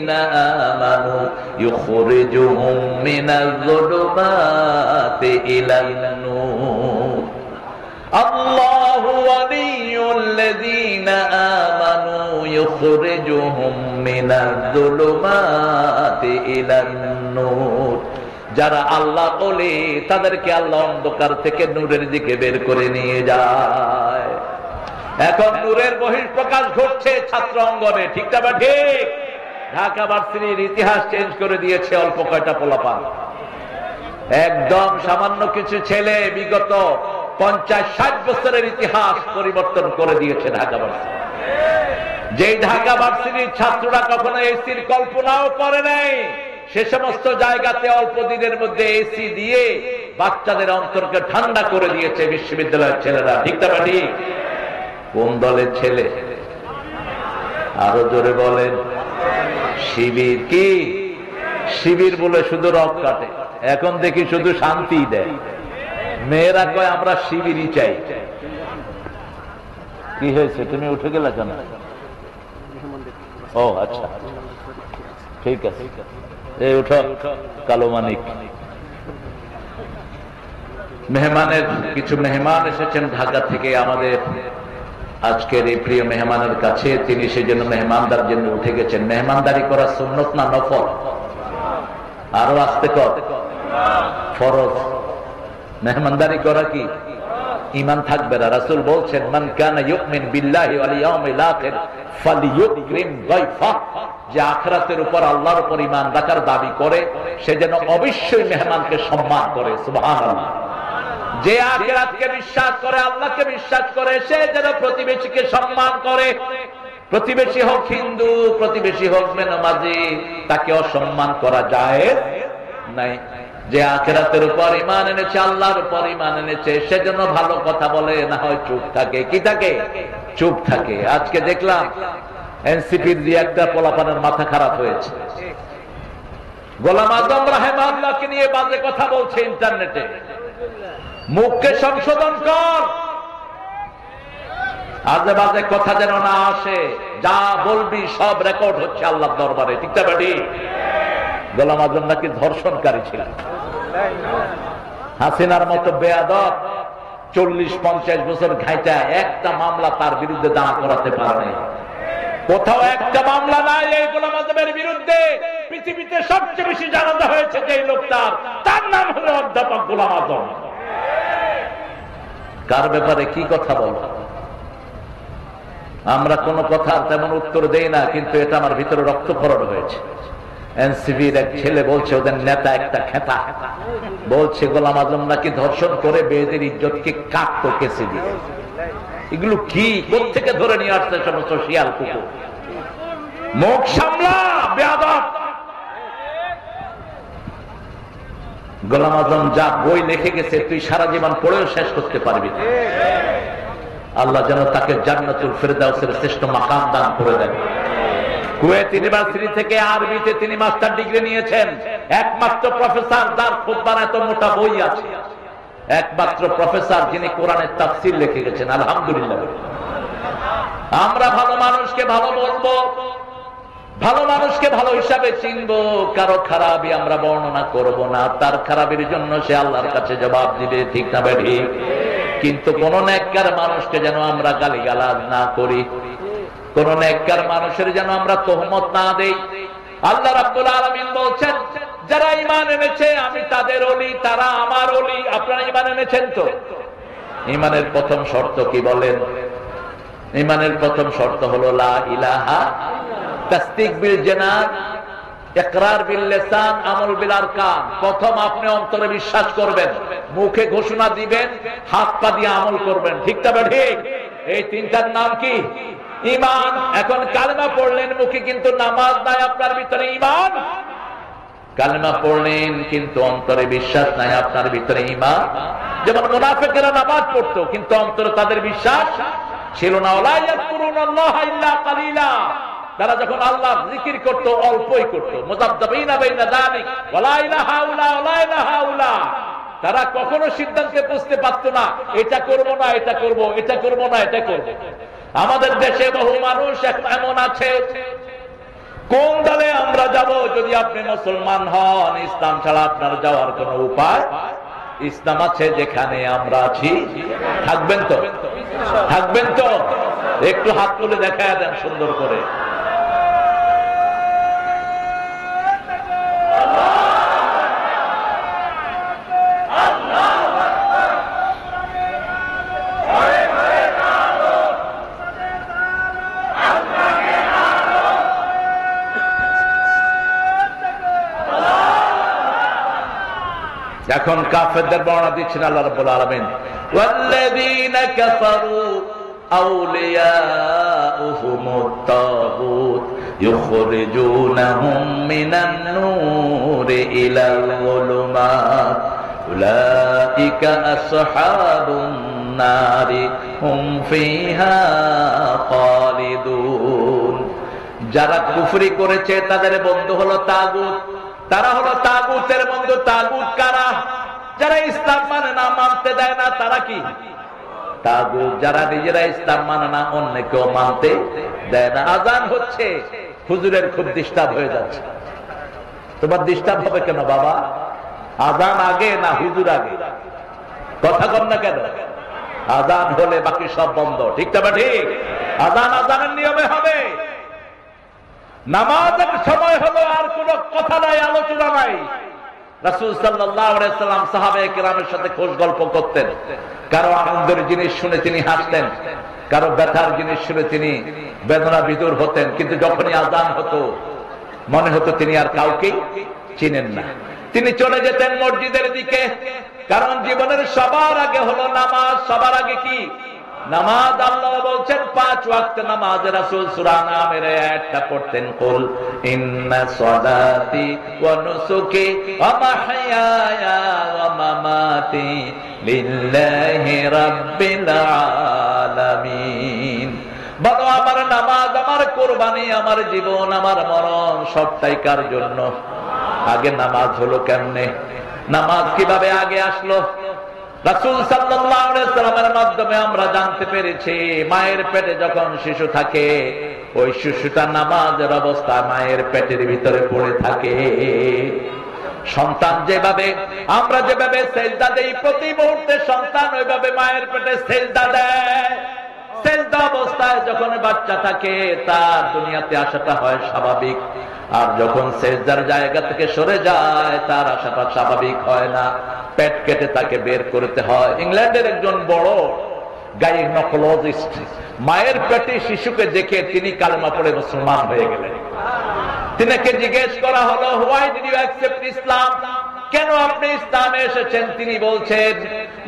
আল্লাযীনা আমানু ইউখরিজুহুম মিনাজ-যুলুমাতি ইলান-নূর। আল্লাহু ওয়ালিয়ুল্লাযীনা আমানু ইউখরিজুহুম মিনাজ-যুলুমাতি ইলান-নূর। যারা আল্লাহ বলে তাদেরকে আল্লাহ অন্ধকার থেকে নূরের দিকে বের করে নিয়ে যায়। এখন নূরের বহিঃপ্রকাশ ঘটছে ছাত্র অঙ্গনে, ঠিক না? ঠিক। ঢাকা ভার্সিটির ইতিহাস চেঞ্জ করে দিয়েছে অল্প কয়টা পোলাপান। একদম সামান্য কিছু ছেলে বিগত 50-60 বছরের ইতিহাস পরিবর্তন করে দিয়েছে ঢাকা ভার্সিটি। যেই ঢাকা ভার্সিটির ছাত্ররা কখনো এসির কল্পনাও করে নাই, সে সমস্ত জায়গাতে অল্প দিনের মধ্যে এসি দিয়ে বাচ্চাদের অন্তরকে ঠান্ডা করে দিয়েছে বিশ্ববিদ্যালয়ের ছেলেরা, ঠিক না? ঠিক। কোন দলের ছেলে? আরো জোরে বলেন। শিবির। কি শিবির বলে শুধু রক কাটে, এখন দেখি শুধু শান্তি দেয়। মেয়েরা কয় আমরা শিবিরই চাই। কি হয়েছে, তুমি উঠে গেলে কেন? ও আচ্ছা, ঠিক আছে, এই উঠো। কালো মানিক, মেহমানের কিছু মেহমান এসেছেন ঢাকা থেকে আমাদের আজকের এই প্রিয় মেহমানের কাছে। তিনি সেই জন্য মেহমানদার জন্য উঠে গেছেন। মেহমানদারি করা সুন্নত না নফল? আরো আসতে কর, ফরজ। মেহমানদারি করা কি? ঈমান থাকবে না। রাসূল বলছেন মান কানা ইউমিন বিল্লাহি ওয়াল ইয়াউমিল আখির ফালিয়ুকরিম যায়ফাহ। যে আখিরাতের উপর আল্লাহর উপর ঈমান রাখার দাবি করে সে যেন অবশ্যই মেহমানকে সম্মান করে। সুবহানাল্লাহ। যে আখিরাতকে বিশ্বাস করে, আল্লাহকে বিশ্বাস করে, সে যেন প্রতিবেশীকে সম্মান করে। প্রতিবেশী হোক হিন্দু, প্রতিবেশী হোক বেনামাজি, তাকে অসম্মান করা জায়েজ নাই। যে আখিরাতের উপর ঈমান এনেছে, আল্লাহর উপর ঈমান এনেছে, সে যেন ভালো কথা বলে, না হয় চুপ থাকে। কি থাকে? চুপ থাকে। আজকে দেখলাম এনসিপির দিয়ে একটা পোলাপানের মাথা খারাপ হয়েছে। গোলাম আজম রাহিমাহুল্লাহকে নিয়ে বাজে কথা বলছে ইন্টারনেটে। মুখকে সংশোধন কর, আজে বাজে কথা যেন না আসে। যা বলবি সব রেকর্ড হচ্ছে আল্লাহর দরবারে, ঠিক না? ঠিক। গোলাম আজম নাকি ধর্ষণকারী ছিলেন। হাসিনার মতো বেয়াদব 40-50 বছর ঘাইটা একটা মামলা তার বিরুদ্ধে দাঁড় করাতে পারে। কোথাও একটা মামলা নাই এই গোলাম আজমের বিরুদ্ধে। পৃথিবীতে সবচেয়ে বেশি জানাজা হয়েছে যে লোকটার, তার নাম হলো অধ্যাপক গোলাম আজম। কার ব্যাপারে কি কথা বল? আমরা কোন কথার তেমন উত্তর দেই না, কিন্তু এটা আমার ভিতরে রক্তক্ষরণ হয়েছে। এনসিপির এক ছেলে বলছে ওদের নেতা একটা খেতা, বলছে গোলাম আজম নাকি ধর্ষণ করে মেয়েদের ইজ্জতকে কাটতো কেসে দিয়ে। এগুলো কি, কোত্থেকে ধরে নিয়ে আসছে সমস্ত শিয়াল কুকুর? মুখ সামলা বেয়াদব। গোলাম আজম যা বই লিখে গেছে তুই সারা জীবন পড়েও শেষ করতে পারবি না। আল্লাহ যেন তাকে জান্নাতুল ফেরদাউসের শ্রেষ্ঠ মাকাম দান করে দেন। কুয়েত ইউনিভার্সিটি থেকে আরবিতে তিনি মাস্টার ডিগ্রি নিয়েছেন। একমাত্র প্রফেসর যার খুতবার এত মোটা বই আছে, একমাত্র প্রফেসর যিনি কোরআনের তাফসীর লিখে গেছেন। আলহামদুলিল্লাহ। আমরা ভালো মানুষকে ভালো বলবো, ভালো মানুষকে ভালো হিসাবে চিনবো, কারো খারাপই আমরা বর্ণনা করব না। তার খারাপের জন্য সে আল্লাহর কাছে জবাব দিবে, ঠিক না? ঠিক। কিন্তু কোন নেককার মানুষকে যেন আমরা গালিগালাজ না করি, কোন নেককার মানুষের যেন আমরা তোহমত না দেই। আল্লাহ রাব্বুল আলামিন বলছেন যারা ঈমান এনেছে আমি তাদের ওলি, তারা আমার ওলি। আপনারা ঈমান এনেছেন তো? ঈমানের প্রথম শর্ত কি বলেন? ঈমানের প্রথম শর্ত হলো লা ইলাহা, তাসদিক বিল জানান, ইকরার বিল লিসান, আমল বিল আরকান। প্রথম আপনি অন্তরে বিশ্বাস করবেন, মুখে ঘোষণা দিবেন, হাত পা দিয়ে আমল করবেন, ঠিক না? ঠিক। এই তিনটার নাম কি? ঈমান। এখন কালেমা পড়লেন মুখে, কিন্তু নামাজ নাই আপনার ভিতরে ঈমান। কালেমা পড়লেন কিন্তু অন্তরে বিশ্বাস নাই আপনার ভিতরে ঈমান। যেমন মুনাফিকরা নামাজ পড়তো কিন্তু অন্তরে তাদের বিশ্বাস ছিল না। ওয়া ইয়াযকুরুনাল্লাহা ইল্লা কালিলা। তারা যখন আল্লাহ জিকির করতো অল্পই করতো। মুযাবযাবিনা বাইনা যালিক ওয়া লা ইলাহা ইল্লা ওয়া লা ইলাহা ইল্লা। তারা কখনো সিদ্ধান্তে পৌঁছতে পারতো না, এটা করব না এটা করব, এটা করব না এটা করব। আমাদের দেশে বহু মানুষ এমন আছে, কোন দলে আমরা আমরা যাব যদি আপনি মুসলমান হন, ইসলাম ছাড়া আপনার যাওয়ার কোন উপায়, ইসলাম আছে যেখানে আমরা আছি। থাকবেন তো? থাকবেন তো? একটু হাত তুলে দেখায় দেন সুন্দর করে। এখন কাফেরদের বর্ণনা দিচ্ছেন আল্লাহ রাব্বুল আলামিন, ওয়াল্লাযীনা কাফারু আউলিয়াউহুমুত তাগুত ইউখরিজুনাহুম মিনান নূরি ইলাল যুলুমাত উলাইকা আসহাবুন নারি হুম ফিহা খালিদুন। যারা কুফরি করেছে তাদের বন্ধু হলো তাগুত, তারা হলো তাগুতের বন্ধু। তাগুত কারা? যারা ইসলাম মানে না, মানতে দেয় না, তারা কি তাগুত। যারা নিজেরা ইসলাম মানে না, অন্য কেউ মানতে দেয় না। আজান হচ্ছে, হুজুরের খুব ডিস্টার্ব হয়ে যাচ্ছে। তোমার ডিস্টার্ব হবে কেন বাবা? আজান আগে না হুজুর আগে? কথা কম না কেন? আজান হলে বাকি সব বন্ধ, ঠিক না? ঠিক। আজান আজানের নিয়মে হবে। নামাজের সময় হলো, আর কোন কথা নাই, আলোচনা নাই। রাসূল সাল্লাল্লাহু আলাইহি সাল্লাম সাহাবায়ে কেরামের সাথে খোশ গল্প করতেন। কারো আনন্দের জিনিস শুনে তিনি হাসতেন, কারো ব্যথার জিনিস শুনে তিনি বেদনা বিদুর হতেন। কিন্তু যখনই আজান হতো মনে হতো তিনি আর কাউকে চিনেন না। তিনি চলে যেতেন মসজিদের দিকে, কারণ জীবনের সবার আগে হলো নামাজ। সবার আগে কি? নামাজ। আল্লাহ বলছেন 5 ওয়াক্ত নামাজ। রাসূল সূরা নামের আয়াতটা পড়তেন, কুল ইন্না সালাতি ওয়া নুসুকি ওয়া মাহইয়ায়া ওয়া মামাতি লিল্লাহি রাব্বিল আলামিন। বলো আমার নামাজ, আমার কুরবানি, আমার জীবন, আমার মরণ সবটাই কার জন্য? আগে নামাজ হলো কেমনে? নামাজ কিভাবে আগে আসলো? রাসূল সাল্লাল্লাহু আলাইহি সাল্লামের মাধ্যমে আমরা জানতে পেরেছি, মায়ের পেটে যখন শিশু থাকে, ওই শিশুটা নামাজের অবস্থায় মায়ের পেটের ভিতরে পড়ে থাকে। সন্তান যেভাবে, আমরা যেভাবে সেজদা দেই প্রতি মুহূর্তে, সন্তান ওইভাবে মায়ের পেটে সেজদা দেয়। সেজদা অবস্থায় যখন বাচ্চা থাকে তার দুনিয়াতে আসাটা হয় স্বাভাবিক, আর যখন সেজদার জায়গা থেকে সরে যায় তার আসাটা স্বাভাবিক হয় না। পেট কেটে তাকে বের করতে হয়। ইংল্যান্ডের একজন বড় গাইনোকোলজিস্ট মায়ের পেটে শিশুকে দেখে তিনি কালেমা পড়ে মুসলমান হয়ে গেলেন। তিনাকে জিজ্ঞেস করা হলো, why did you accept Islam? কেন আপনি ইসলামে এসেছেন? তিনি বলছেন,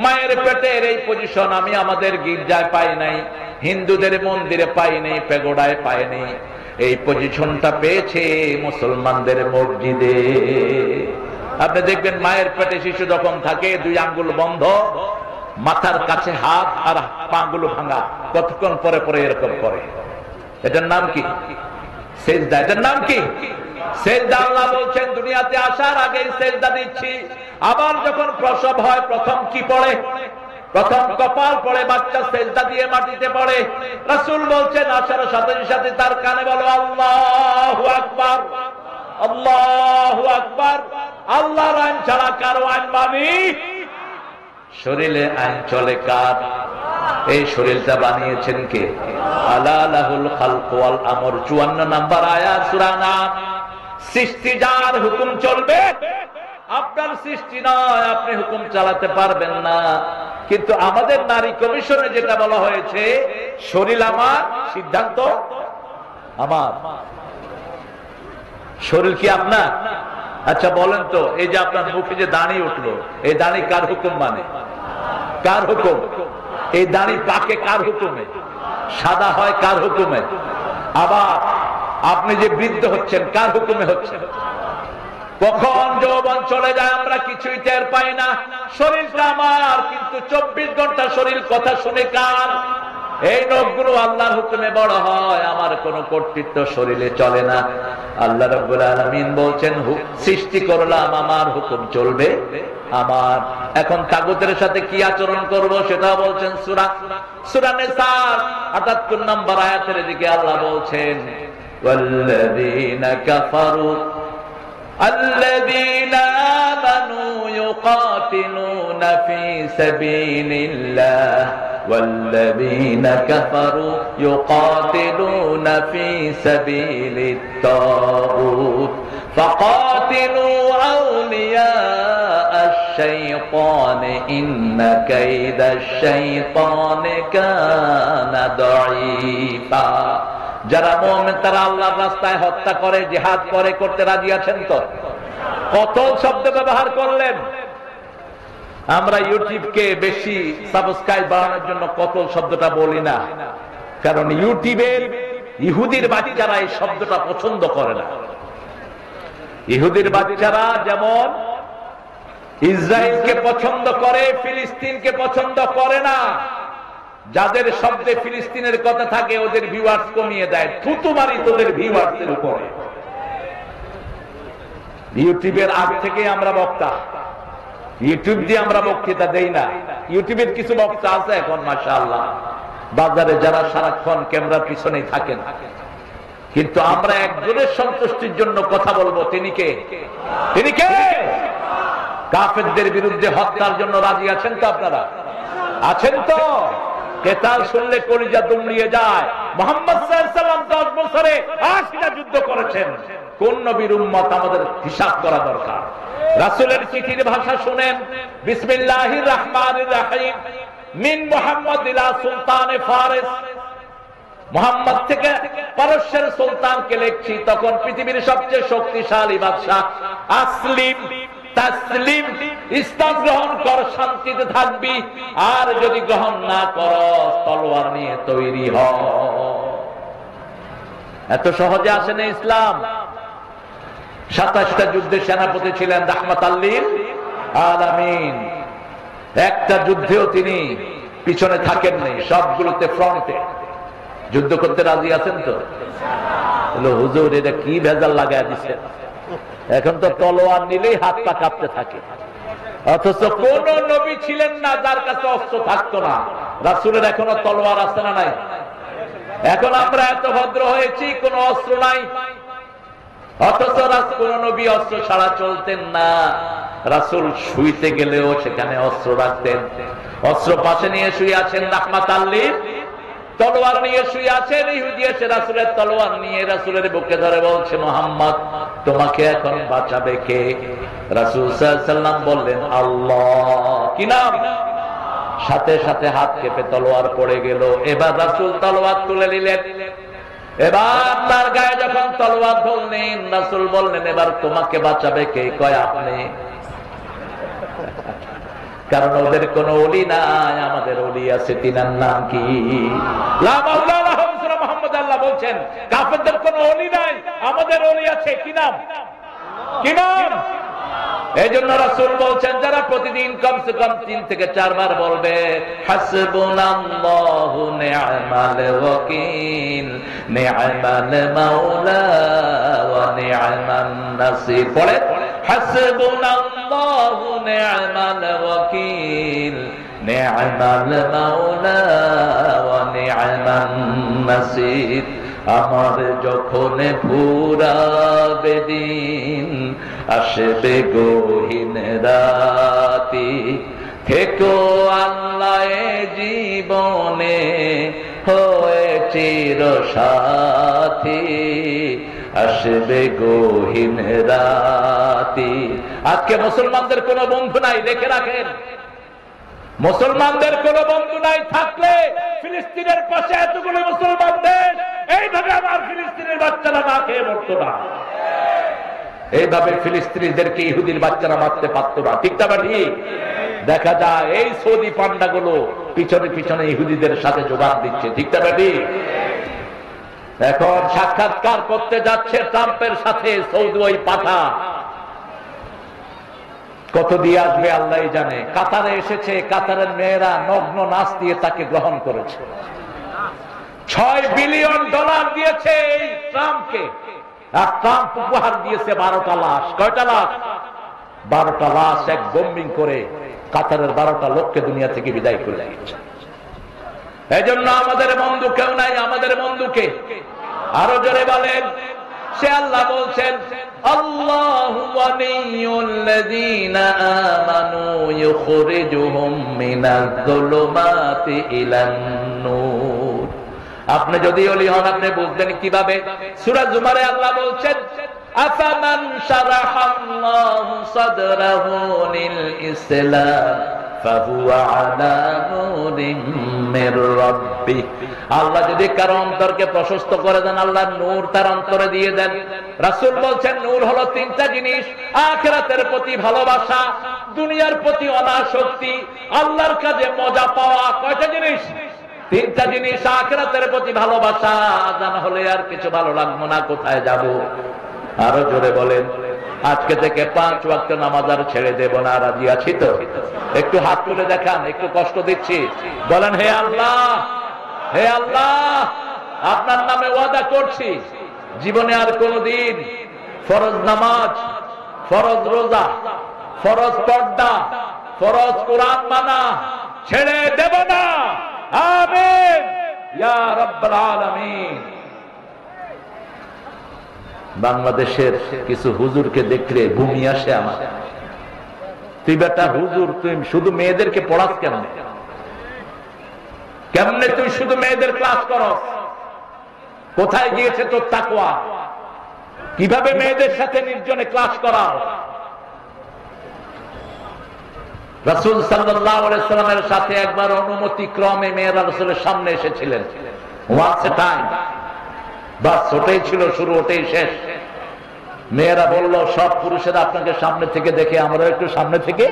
মায়ের পেটের এই পজিশন আমি আমাদের গির্জায় পাই নাই, হিন্দুদের মন্দিরে পাই নাই, পেগোডায় পাই নাই। এই পজিশনটা পেয়েছে মুসলমানদের মসজিদে। আপনি দেখবেন মায়ের পেটে শিশু যখন থাকে 2 আঙ্গুল বন্ধ, মাথার কাছে হাত, আর পাগুলো ভাঙা। কতক্ষণ পরে পরে এরকম করে। এটার নাম কি? সেজদা। এটার নাম কি? সেজদা। আল্লাহ বলছেন দুনিয়াতে আসার আগে সেজদা দিচ্ছি। আবার যখন প্রসব হয় প্রথম কি পড়ে? প্রথম কপাল পড়ে, বাচ্চা সেজদা দিয়ে মাটিতে পড়ে। রাসূল বলছেন আসার সাথে সাথে তার কানে বলো আল্লাহু আকবার, আল্লাহু আকবার। আল্লাহর আইন ছাড়া কারো আইন মানি? শরীরে আইন চলে কার? এই শরীরটা বানিয়েছেন কে? আলা লাহুল খালকু ওয়াল আমর। 54 নম্বর আয়াত সূরা নাম। সৃষ্টি যার, হুকুম চলবে। আপনার সৃষ্টি নয়, আপনি হুকুম চালাতে পারবেন না। কিন্তু আমাদের নারী কমিশনে যেটা বলা হয়েছে, শরীর আমার, সিদ্ধান্ত আমার। শরীর কি আপনার? আচ্ছা বলেন তো, এই যে আপনার মুখে যে দাড়ি উঠলো, এই দাড়ি কার হুকুম মানে? কার হুকুম? এই দাড়ি পাকে কার হুকুমে? সাদা হয় কার হুকুমে? আবার আপনি যে বৃদ্ধ হচ্ছেন কার হুকুমে হচ্ছেন? কখন যৌবন চলে যায় আমরা কিছুই টের পাই না। শরীরটা আমার, কিন্তু 24 ঘন্টা শরীর কথা শুনে কার? এই নখগুলো আল্লাহর হুকুমে বড় হয়, আমার কোনো কর্তৃত্ব শরীরে চলে না। আল্লাহ রাব্বুল আলামিন বলছেন সৃষ্টি করলাম, আমার হুকুম চলবে আমার। এখন তাগুতের সাথে কি আচরণ করব সেটা বলছেন সূরা নিসা 78 নম্বর আয়াতের দিকে আল্লাহ বলছেন, ওয়াল্লাযীনা কাফারু আল্লাযীনা আমানু ইউকাতিলুনা ফি সাবিলিল্লাহ ওয়াল্লাযীনা কাফারু ইউকাতিলুনা ফি সাবিলিত তাগুত ফাকাতিলু আউলিয়া الشيطان إن كيد الشيطان كان ضعيفا যারা মুমিন তারা আল্লাহর রাস্তায় হত্যা করে জিহাদ করে করতে রাজি আছেন তো কতল শব্দ ব্যবহার করলেন আমরা ইউটিউবকে বেশি সাবস্ক্রাইব বাড়ানোর জন্য কতল শব্দটা বলি না কারণ ইউটিউবের ইহুদির বাচ্চারা এই শব্দটা পছন্দ করে না ইহুদির বাচ্চারা যেমন ইসরায়েলকে পছন্দ করে ফিলিস্তিনকে পছন্দ করে না যাদের শব্দে ফিলিস্তিনের কথা থাকে ওদের ভিউয়ার্স কমিয়ে দেয় থুতু মারি তোদের ভিউয়ার্সের উপরে ইউটিউবের আগ থেকে আমরা বক্তা ইউটিউব দিয়ে আমরা বক্তৃতা দেই না ইউটিউবের কিছু বক্তা আছে এখন মাশাআল্লাহ বাজারে যারা সারাক্ষণ ক্যামেরার পিছনেই থাকেন কিন্তু আমরা একজনের সন্তুষ্টির জন্য কথা বলবো তিনি কে কাফেরদের বিরুদ্ধে হত্যার জন্য রাজি আছেন তো আপনারা আছেন তো কেতাল শুনলে কলিজা দুমড়িয়ে যায় মুহাম্মদ সাল্লাল্লাহু আলাইহি ওয়াসাল্লাম 10 বছরে 80টা যুদ্ধ করেছেন কোন নবীর উম্মত আমাদের হিসাব করা দরকার রাসূলের চিঠির ভাষা শুনেন বিসমিল্লাহির রহমানির রহিম মিন মুহাম্মদ ইলা সুলতানে ফারিস মুহাম্মদ থেকে পারস্যের সুলতানকে লিখছি তখন পৃথিবীর সবচেয়ে শক্তিশালী বাদশা আসলিম তাসলিম ইসলাম গ্রহণ কর শান্তিতে থাকবি আর যদি গ্রহণ না করস তলোয়ার নিয়ে তৈরি হ এত সহজে আসে না ইসলাম 27টা যুদ্ধে সেনাপতি ছিলেন রাহমাতাল লিল আলামিন একটা যুদ্ধেও তিনি পিছনে থাকেননি সবগুলোতে ফ্রন্টে যুদ্ধ করতে রাজি আছেন তো হুজুর এটা কি ভেজাল লাগায় দিছে এখন তো তলোয়ার নিলেই হাত পা কাঁপতে থাকে অথচ কোন নবী ছিলেন না যার কাছে অস্ত্র থাকতো না রাসূলের এখনো তলোয়ার আছে না নাই এখন আমরা এত ভদ্র হয়েছি কোন অস্ত্র নাই অথচ কোন নবী অস্ত্র ছাড়া চলতেন না রাসূল শুইতে গেলেও সেখানে অস্ত্র রাখতেন অস্ত্র পাশে নিয়ে শুয়ে আছেন রাহমাতাল লিল তলোয়ার নিয়ে শুয়ে আছেন ইহুদি এসে রাসূলের তলোয়ার নিয়ে রাসূলের বুকে ধরে বলছে মুহাম্মদ তোমাকে এখন বাঁচাবে কে রাসূল সাল্লাল্লাহু আলাইহি ওয়াসাল্লাম বললেন আল্লাহ কি নাম সাথে সাথে হাত কেঁপে তলোয়ার পড়ে গেল এবার রাসূল তলোয়ার তুলে নিলেন এবার তার গায়ে যখন তলোয়ার ধরলেন রাসূল বললেন এবার তোমাকে বাঁচাবে কে কয় আপনি কারণ ওদের কোন ওলি নাই আমাদের ওলি আছে তিনার নাম কি লা মাওলা লাহুম সুরা মুহাম্মদ আল্লাহ বলছেন কাফেরদের কোন ওলি নাই আমাদের ওলি আছে কি নাম এইজন্য রাসূল বলছেন যারা প্রতিদিন কমসে কম 3 থেকে 4 বার বলবে হাসবুনাল্লাহু নি'মাল ওয়াকিল নি'মাল মাওলা ওয়া নি'মান নাসির পড়ে হাসবুনাল্লাহু নি'মাল ওয়াকিল নি'মাল মাওলা ওয়া নি'মান নাসির আমার যখন ফুরাবে দিন আসবে গহীন রাতি থেকো আল্লাহ জীবনে হয়ে চির সাথী আসবে গহীন রাতি আজকে মুসলমানদের কোনো বন্ধু নাই দেখে রাখেন মুসলমানদের কোন বন্ধু নাই থাকলে ফিলিস্তিনের পাশে এতগুলো মুসলমান দেশ এইভাবে আমার ফিলিস্তিনের বাচ্চারা না খেয়ে মরতো না এইভাবে ফিলিস্তিনিদেরকে ইহুদির বাচ্চারা মারতে পারতো না ঠিক না ঠিক দেখা যায় এই সৌদি পান্ডাগুলো পিছনে পিছনে ইহুদিদের সাথে যোগান দিচ্ছে ঠিক না ঠিক এখন সাক্ষাৎকার করতে যাচ্ছে ট্রাম্পের সাথে সৌদি ওই পাঠা কত দিয়ে আসবে আল্লাহ জানে কাতারে এসেছে কাতারের মেয়েরা নগ্ন নাচ দিয়ে তাকে গ্রহণ করেছে $6 বিলিয়ন দিয়েছে এই ট্রাম্পকে আর ট্রাম্প উপহার দিয়েছে 12টা লাশ কয়টা লাশ 12টা লাশ এক বোম্বিং করে কাতারের 12টা লোককে দুনিয়া থেকে বিদায় করে দিয়েছে। এই জন্য আমাদের বন্ধু কেউ নাই, আমাদের বন্ধুকে আরো জোরে বলেন। সে আল্লাহ বলছেন আল্লাহু ওয়ালিয়ুল্লাযীনা আমানু ইউখরিজুহুম মিনাজ-যুলুমাতি ইলান-নূর। আপনি যদি ওলি হন আপনি বুঝবেন কিভাবে? সূরা জুমারে আল্লাহ বলছেন আফামান শারাহাল্লাহু সাদরাহু লিল ইসলাম ফাহুয়া আলা নূরিম মির রাব্বিহ। আল্লাহ যদি কারো অন্তরকে প্রশস্ত করে দেন, আল্লাহ নূর তার অন্তরে দিয়ে দেন। রাসূল বলছেন নূর হলো তিনটা জিনিস: আখিরাতের প্রতি ভালোবাসা, দুনিয়ার প্রতি অনাসক্তি, আল্লাহর কাজে মজা পাওয়া। কয়টা জিনিস? তিনটা জিনিস। আখিরাতের প্রতি ভালোবাসা, জানা হলে আর কিছু ভালো লাগবে না, কোথায় যাব? আরো জোরে বলেন। আজকে থেকে 5 ওয়াক্ত নামাজ আর ছেড়ে দেব না। রাজি আছি তো? একটু হাত তুলে দেখান, একটু কষ্ট দিচ্ছি। বলেন হে আল্লাহ, হে আল্লাহ, আপনার নামে ওয়াদা করছি জীবনে আর কোনদিন ফরজ নামাজ, ফরজ রোজা, ফরজ পর্দা, ফরজ কোরআন মানা ছেড়ে দেব না। আমিন ইয়া রাব্বাল আলামিন। বাংলাদেশের কিছু হুজুরকে দেখলে ভূমি আসে আমার। তুই বেটা হুজুর, তুই শুধু মেয়েদেরকে পড়াস কেমনে? কেমনে তুই শুধু মেয়েদের ক্লাস করস? কোথায় গিয়েছে তোর তাকওয়া? কিভাবে মেয়েদের সাথে নির্জনে ক্লাস করাও? রাসূল সাল্লাল্লাহু আলাইহি ওয়াসাল্লামের সাথে একবার অনুমতি ক্রমে মেয়েরা রাসূলের সামনে এসেছিলেন। ওয়ান্স এ টাইম, বাস ওটাই ছিল শুরু, ওটাই শেষ। মেয়েরা বলল সব পুরুষেরা আপনাকে সামনে থেকে দেখে, আমরা একটু সামনে থেকে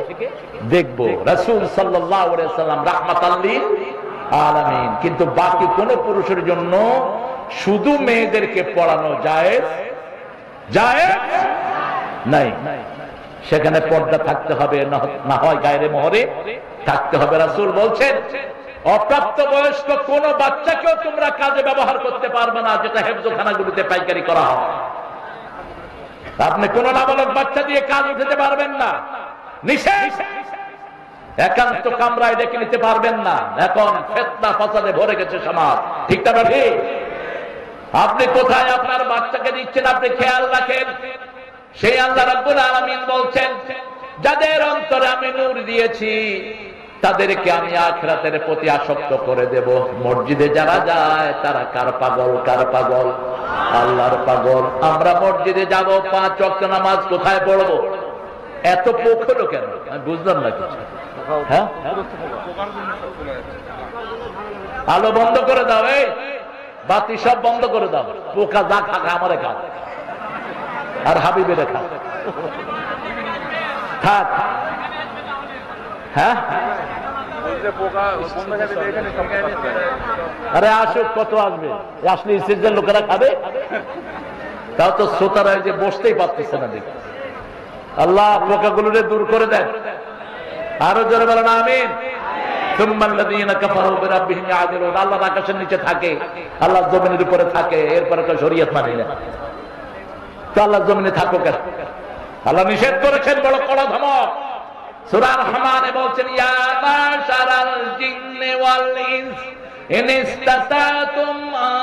দেখব। রাসূল সাল্লাল্লাহু আলাইহি ওয়াসাল্লাম রাহমাতাল লিল আলামিন। কিন্তু বাকি কোন পুরুষের জন্য শুধু মেয়েদেরকে পড়ানো জায়েজ নাই। সেখানে পর্দা থাকতে হবে, না হয় গায়রে মোহরে থাকতে হবে। রাসূল বলছেন অপ্রাপ্ত বয়স্ক কোন বাচ্চাকেও তোমরা কাজে ব্যবহার করতে পারবে না, যেটা হেফজখানাগুলিতে পাইকারি করা হয়। আপনি কোন নাবালক বাচ্চা দিয়ে কাজ উঠাতে পারবেন না, নিষেধ। একান্ত কামরায় ডেকে নিতে পারবেন না। এখন ফিতনা ফাসাদে ভরে গেছে সমাজ, ঠিক না ঠিক? আপনি কোথায় আপনার বাচ্চাকে দিচ্ছেন আপনি খেয়াল রাখেন। সেই আল্লাহ রাব্বুল আলামিন বলছেন যাদের অন্তরে আমি নূর দিয়েছি তাদেরকে আমি আখিরাতের প্রতি আসক্ত করে দেব। মসজিদে যারা যায় তারা কার পাগল? কার পাগল? আল্লাহর পাগল। আমরা মসজিদে যাব, 5 ওয়াক্ত নামাজ কোথায় পড়বো? এত পোক হলো কেন? আমি বুঝলাম না কিছু। হ্যাঁ, আলো বন্ধ করে দাও, এই বাতি সব বন্ধ করে দাও। পোকা যা খা আমারে খা, আর হাবিবের খা। থাক। হ্যাঁ, আরে আসুক, কত আসবে? আসলে ইসের লোকেরা খাবে, তাও তো শ্রোতারা যে বসতেই পারতেছে না। দেখি আল্লাহ পোকাগুলোরে দূর করে দেন। আরো জোরে বলেন আমিন। আল্লাহ আকাশের নিচে থাকে, আল্লাহ জমিনের উপরে থাকে, এরপরে তো শরীয়ত মানি না। তো আল্লাহ জমিনে থাকো কেন? আল্লাহ নিষেধ করেছেন, বড় কড়া ধমক। সূরা রহমানে বলছেন ইয়া মাশারাল জিন্নি ওয়াল ইনস ইন ইসতাতাতুম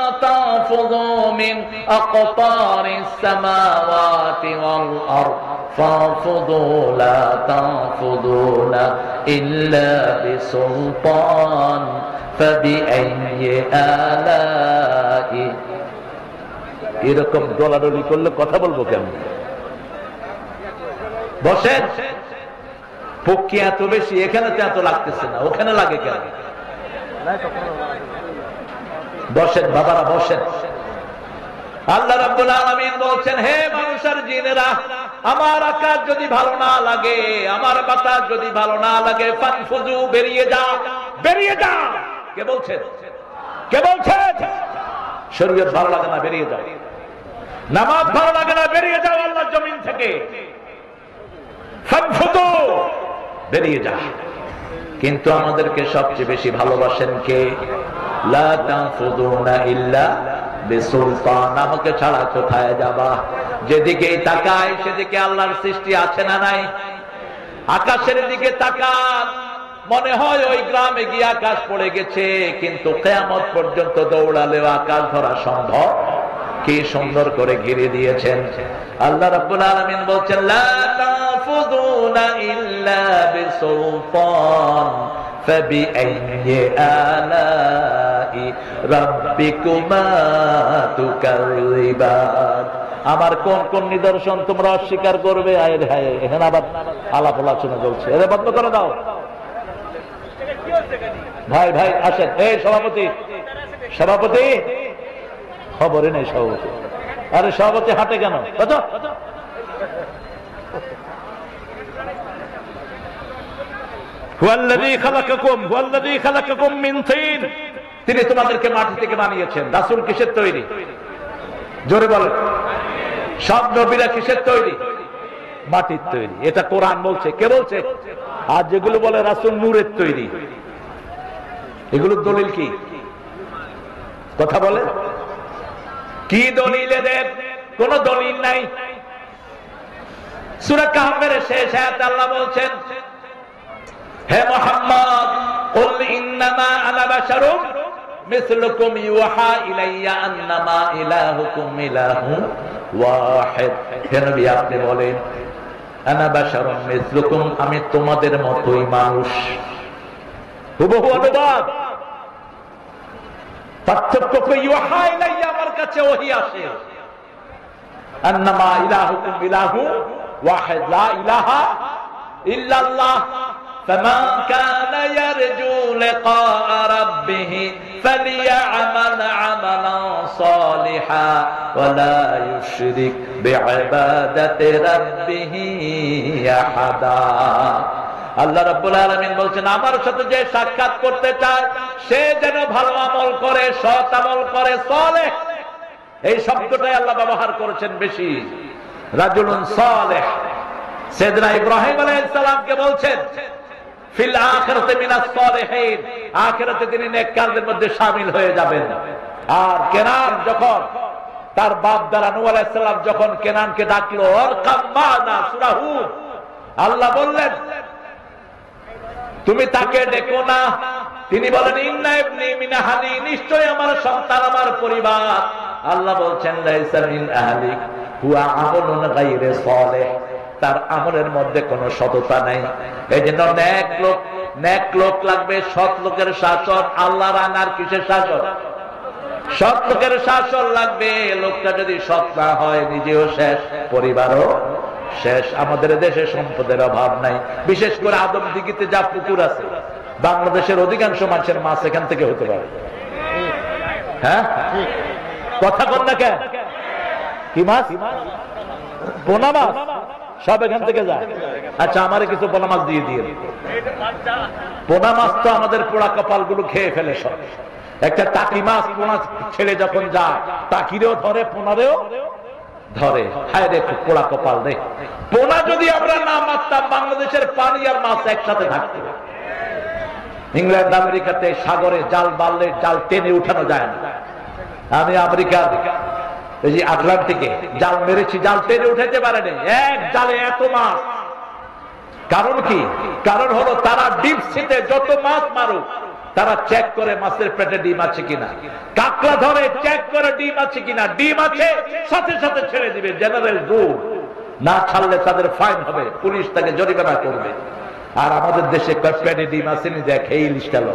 আতাফুযু মিন আকতারিস সামাওয়াতি ওয়াল আরদ ফাফুযু লা তাফুযুনা ইল্লা বিসুলতান ফাবিআইয়ি আলাই। এরকম দলাদলি করলে কথা বলবো কেমন? বসেন। পক্ষী এত বেশি, এখানে তো এত লাগতেছে না, ওখানে লাগে কেন? বসেন বাবারা, বসেন। আল্লাহ রাব্বুল আলামিন বলছেন হে মানুষের জিনেরা, আমার আকাশ যদি ভালো না লাগে, আমার বাতাস যদি ভালো না লাগে, ফানফুজু, বেরিয়ে যা, বেরিয়ে যা। কে বলছেন? কে বলছেন? শরীয়ত ভালো লাগে না, বেরিয়ে যাও। নামাজ ভালো লাগে না, বেরিয়ে যাও আল্লাহর জমিন থেকে। ফানফুজু, বেরিয়ে যা। কিন্তু আমাদেরকে সবচেয়ে বেশি ভালোবাসেন কে? লা তানফুযুনা ইল্লা বিসুলতান। আমাকে ছাড়া কোথায় যাবা? যেদিকেই তাকাই সেদিকে আল্লাহর সৃষ্টি আছে না নাই? আকাশের দিকে তাকান, মনে হয় ওই গ্রামে গিয়ে আকাশ পড়ে গেছে, কিন্তু কিয়ামত পর্যন্ত দৌড়ালেও আকাশ ধরা সম্ভব কি সুন্দর করে ঘিরে দিয়েছেন। আল্লাহ রাব্বুল আলামিন বলছেন লা তাফুযুনা ইল্লা বিসুলতান ফাবিআইয়ি আলাই রাব্বিকুমা তুকাযিবান। আমার কোন কোন নিদর্শন তোমরা অস্বীকার করবে? এখানে আবার আলাপ আলোচনা চলছে, এটা বন্ধ করে দাও। ভাই ভাই আসেন। এই সভাপতি, সভাপতি খবরে নেই সভাপতি। আরে সভাপতি হাঁটে কেন? তিনি তোমাদেরকে মাটি থেকে বানিয়েছেন। রাসূল কিসের তৈরি? জোরে বলেন। সব নবীরা কিসের তৈরি? মাটির তৈরি। এটা কোরআন বলছে। কে বলছে? আর যেগুলো বলে রাসূল নূরের তৈরি, এগুলোর দলিল কি? কথা বলে কি দলিল এদের? কোন দলিল নাই। সূরা কাহফের শেষ আয়াতে আল্লাহ বলছেন, হে মুহাম্মদ কুল ইন্নামা আনা বাশারুম মিসলুকুম ইউহা ইলাইয়া আন্নামা ইলাহুকুম ইলাহু ওয়াহিদ। হে নবী আপনি বলেন আনা বাশারুম মিসলুকুম, আমি তোমাদের মতোই মানুষ। হুবহু অনুবাদ। পার্থক্য কি? ইউহা ইলাইয়া, আমার কাছে ওহী আসে। আন্নামা ইলাহুকুম ইলাহু ওয়াহিদ, লা ইলাহা ইল্লাল্লাহ। فمن كان يرجو لقاء ربه فليعمل عملا صالحا ولا يشرك بعبادة ربه أحدا। আল্লাহ রাব্বুল আলামিন বলছেন আমার সাথে যে সাক্ষাৎ করতে চায় সে যেন ভালো আমল করে, সৎ আমল করে, সালেহ। এই শব্দটাই আল্লাহ ব্যবহার করেছেন বেশি, রাজুলুন সালেহ। সাইয়েদনা ইব্রাহিম আলাইহিস সালামকে বলছেন ফিল আখিরাতি মিনাস সালিহিন, আখিরাতে তিনি নেককারদের মধ্যে শামিল হয়ে যাবেন। আর কেনান যখন তার বাপ দ্বারা নূহ আলাইহিস সালাম যখন কেনানকে ডাকলো অরকাম মানা, সূরা হুদ, আল্লাহ বললেন তুমি তাকে ডেকো না। তিনি বলেন ইন্না ইবনি মিন আহলি, নিশ্চয় আমার সন্তান, আমার পরিবার। আল্লাহ বলছেন লাইসা মিন আহলিক হুয়া আমলুন গায়রে সালিহ, তার আমলের মধ্যে কোনো সততা নাই। এই জন্য নেক লোক লাগবে, সৎ লোকের শাসন। আল্লাহর আনার কিসের শাসন? সৎ লোকের শাসন লাগবে। লোকটা যদি সৎ না হয় নিজেও শেষ, পরিবারও শেষ। আমাদের দেশে সম্পদের অভাব নাই, বিশেষ করে আদমদিঘিতে যা পুকুর আছে, বাংলাদেশের অধিকাংশ মানুষের মাছ এখান থেকে হতে পারে। হ্যাঁ, কথা বল না কেন? কি মাছ? পোনা মাছ সব এখান থেকে যায়। আচ্ছা আমারে কিছু পোনা মাছ দিয়ে দিয়ে। পোনা মাছ তো আমাদের পোড়া কপাল গুলো খেয়ে ফেলে সব। একটা টাকি মাছ পোনা ছেড়ে যখন যায়, টাকিরেও ধরে, পোনারেও ধরে। হায় রে পোড়া কপাল রে। পোনা যদি আমরা না মারতাম, বাংলাদেশের পানি আর মাছ একসাথে থাকতো। ইংল্যান্ড আমেরিকাতে সাগরে জাল বাড়লে জাল টেনে উঠানো যায় না। আমি আমেরিকার এই যে আটলান্টিকে জাল মেরেছি, জাল টেনে উঠাতে পারেনি। এক জালে এত মাছ। কারণ কি? কারণ হলো তারা ডিপ সিতে যত মাছ মারুক, তারা চেক করে মাছের পেটে ডিম আছে কিনা। কাঁকড়া ধরে চেক করে ডিম আছে কিনা, ডিম আছে সাথে সাথে ছেড়ে দিবে। জেনারেল রুল, না ছাড়লে তাদের ফাইন হবে, পুলিশ তাকে জরিমানা করবে। আর আমাদের দেশে পেটে ডিম আসেনি, দেখ এই ইলিশটা লো,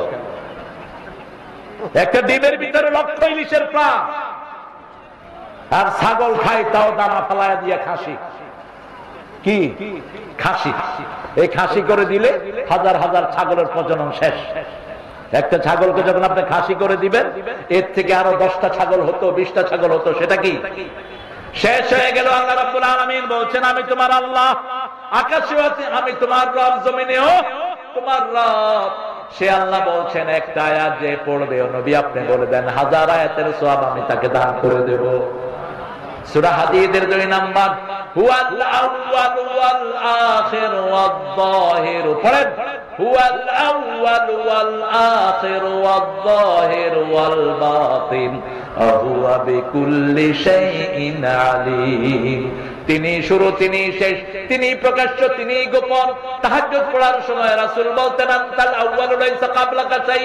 একটা ডিমের ভিতরে লক্ষ ইলিশের প্রাণ। আর ছাগল খাই তাও দানা ফালায় দিয়ে খাসি। কি খাসি? এই খাসি করে দিলে হাজার হাজার ছাগলের প্রজনন শেষ। একটা ছাগলকে যখন আপনি খাসি করে দিবেন, এর থেকে আরো 10টা ছাগল হতো, 20টা ছাগল হতো, সেটা কি শেষ হয়ে গেল। আল্লাহ রাব্বুল আলামিন বলছেন আমি তোমার আল্লাহ, আকাশেও আমি তোমার রব, জমিনেও তোমার রব। সে আল্লাহ বলছেন একটা আয়াত যে পড়বে, ও নবী আপনি বলে দেন 1000 আয়াতের সওয়াব আমি তাকে দান করে দেব। সূরা হাদীদের 2 নাম্বার, হুয়াল আউয়াল ওয়াল আখির ওয়াল যাহির। পড়েন, হুয়াল আউয়াল ওয়াল আখির ওয়াল যাহির ওয়াল বাতিন হুয়া বিকুল্লি শাইইন আলীম। তিনি শুরু, তিনি শেষ, তিনি প্রকাশ্য, তিনি গোপন। তাহাজ্জুদ পড়ার সময় রাসূল বলতেন আনতাল আউয়ালু লাইসা ক্বাবলাকা শাই,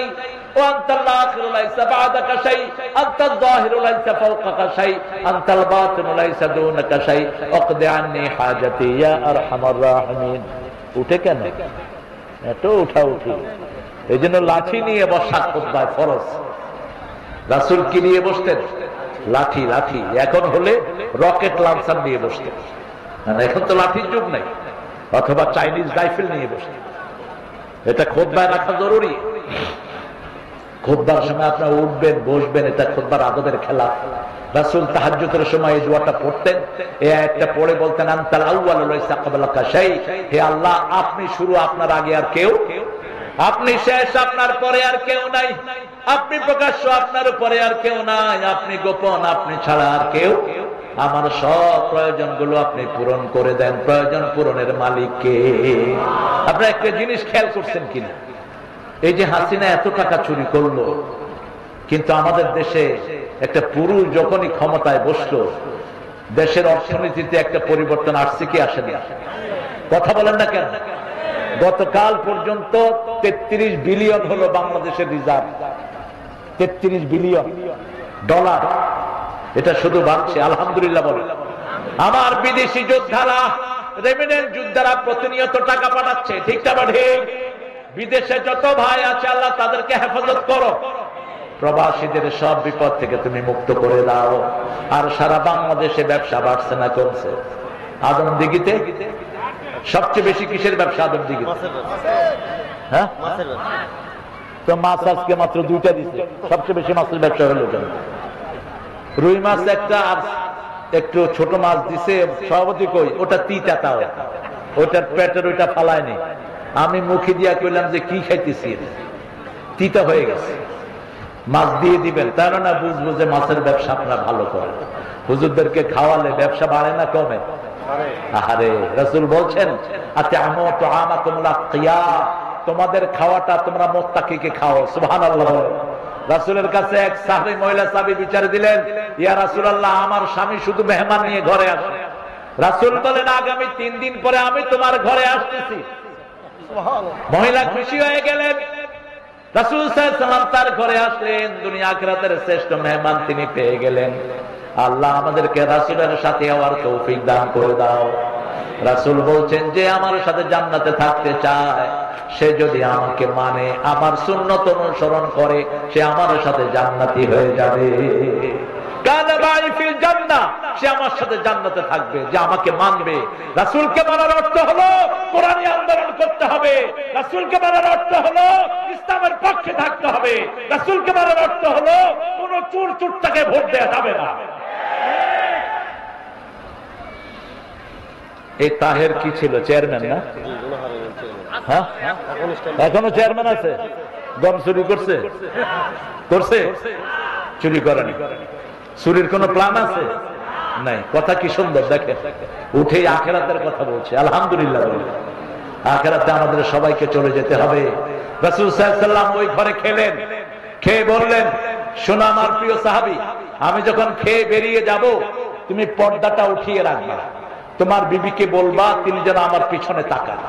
وأنت الآخر ليس بعدك شيء أنت الظاهر ليس فوقك شيء أنت الباطن ليس دونك شيء اقض عني حاجتي يا أرحم الراحمين। উঠে কেন এত উঠি? এই জন্য লাঠি নিয়ে বসা খুতবায় ফরজ। রাসূল কি নিয়ে বসতেন? লাঠি। এখন হলে রকেট লঞ্চার নিয়ে বসতেন, এখন তো লাঠির যুগ নাই। অথবা চাইনিজ রাইফেল নিয়ে বসতেন। এটা খুতবায় রাখা জরুরি। খুতবার সময় আপনারা উঠবেন, বসবেন, এটা খুতবার আদবের খেলা। রাসূল তাহাজ্জুদের সময় এই দোয়াটা পড়তেন, এই আয়াতটা পড়ে বলতেন আনতাল আউয়ালু লাইসা ক্বাবলাকা শাই। হে আল্লাহ, আপনি শুরু, আপনার আগে আর কেউ, আপনি শেষ, আপনার পরে আর কেউ নাই। আপনি প্রকাশ্য, আপনার উপরে আর কেউ নাই। আপনি গোপন, আপনি ছাড়া আর কেউ। আমার সব প্রয়োজনগুলো আপনি পূরণ করে দেন। প্রয়োজন পূরণের মালিক কে? আপনারা একটা জিনিস খেয়াল করছেন কিনা, এই যে হাসিনা এত টাকা চুরি করলো, কিন্তু আমাদের দেশে একটা পুরুষ যখনই ক্ষমতায় বসলো, দেশের অর্থনীতিতে একটা পরিবর্তন আসছে কি আসেনি? কথা বলেন না কেন? গতকাল পর্যন্ত 33 বিলিয়ন হলো বাংলাদেশের রিজার্ভ। 33 billion dollar. এটা শুধু বাড়ছে, আলহামদুলিল্লাহ বলেন। আমার বিদেশি যোদ্ধারা, রেমিনেন্ট যোদ্ধারা প্রতিনিয়ত টাকা পাঠাচ্ছে, ঠিক না ঠিক? বিদেশে যত ভাই আছে আল্লাহ তাদেরকে হেফাজত করো। প্রবাসীদের সব বিপদ থেকে তুমি মুক্ত করে দাও। আর সারা বাংলাদেশে ব্যবসা বাড়ছে না কমছে? আদমদিঘিতে সবচেয়ে বেশি কিসের ব্যবসা? আদমদিঘিতে, হ্যাঁ? তো মাছ আজকে মাত্র 2টা দিচ্ছে। সবচেয়ে বেশি মাছের ব্যবসা হলো কেন? রুই মাছ একটা, আর একটু ছোট মাছ দিছে। সভাপতি কই ওটা তিতা, তাও ওটার পেটের ওইটা ফালায়নি। আমি মুখে দিয়া কইলাম যে কি খাইতেছি, তিতা হয়ে গেছে। মাছ দিয়ে দিবেন, তাহলে না বুঝবো যে মাছের ব্যবসা আপনারা ভালো করেন। হুজুরদেরকে খাওয়ালে ব্যবসা বাড়ে না কমে? আরে রাসূল বলছেন আত'আমু তু'আমাকুম লাকিয়া, তোমাদের খাওয়াটা তোমরা মুত্তাকিকে খাও। সুবহানাল্লাহ। রাসূলের কাছে এক সাহাবী, মহিলা সাহাবী বিচার দিলেন, ইয়া রাসূলুল্লাহ, আমার স্বামী শুধু মেহমান নিয়ে ঘরে আসে। রাসূল বলেন আগামী 3 দিন পরে আমি তোমার ঘরে আসতেছি। মহিলা খুশি হয়ে গেলেন। রাসূল সাল্লাল্লাহু আলাইহি ওয়াসাল্লাম তার ঘরে আসলেন। দুনিয়া আখিরাতের শ্রেষ্ঠ মেহমান তিনি পেয়ে গেলেন। আল্লাহ আমাদেরকে রাসূলের সাথে হওয়ার তৌফিক দান করে দাও। রাসূল বলছেন যে আমার সাথে জান্নাতে থাকতে চায়, সে যদি আমাকে মানে, আমার সুন্নত অনুসরণ করে, সে আমার সাথে জান্নাতি হয়ে যাবে। কানা মাই ফিল জান্নাহ, সে আমার সাথে জান্নাতে থাকবে, যে আমাকে মানবে। রাসূলকে মানার অর্থ হলো কোরআনী আন্দোলন করতে হবে। রাসূলকে মানার অর্থ হলো ইসলামের পক্ষে থাকতে হবে। রাসূলকে মানার অর্থ হলো কোন চুরটাকে ভোট দেওয়া যাবে না। এই তাহের কি ছিল? চেয়ারম্যান না? হ্যাঁ, এখনো চেয়ারম্যান আছে। গম চুরি করছে? চুরি করেনি। চুরির কোন প্ল্যান আছে? নাই। কথা কি সুন্দর দেখেন, উঠে আখিরাতের কথা বলছে। আলহামদুলিল্লাহ। আখিরাতে আমাদের সবাইকে চলে যেতে হবে। রাসূল সাল্লাল্লাহু আলাইহি ওয়াসাল্লাম ওই ঘরে খেলেন, খেয়ে বললেন, শোনো আমার প্রিয় সাহাবী, আমি যখন খেয়ে বেরিয়ে যাব, তুমি পর্দাটা উঠিয়ে রাখবা। তোমার বিবিকে বলবা তিনি যেন আমার পিছনে তাকান।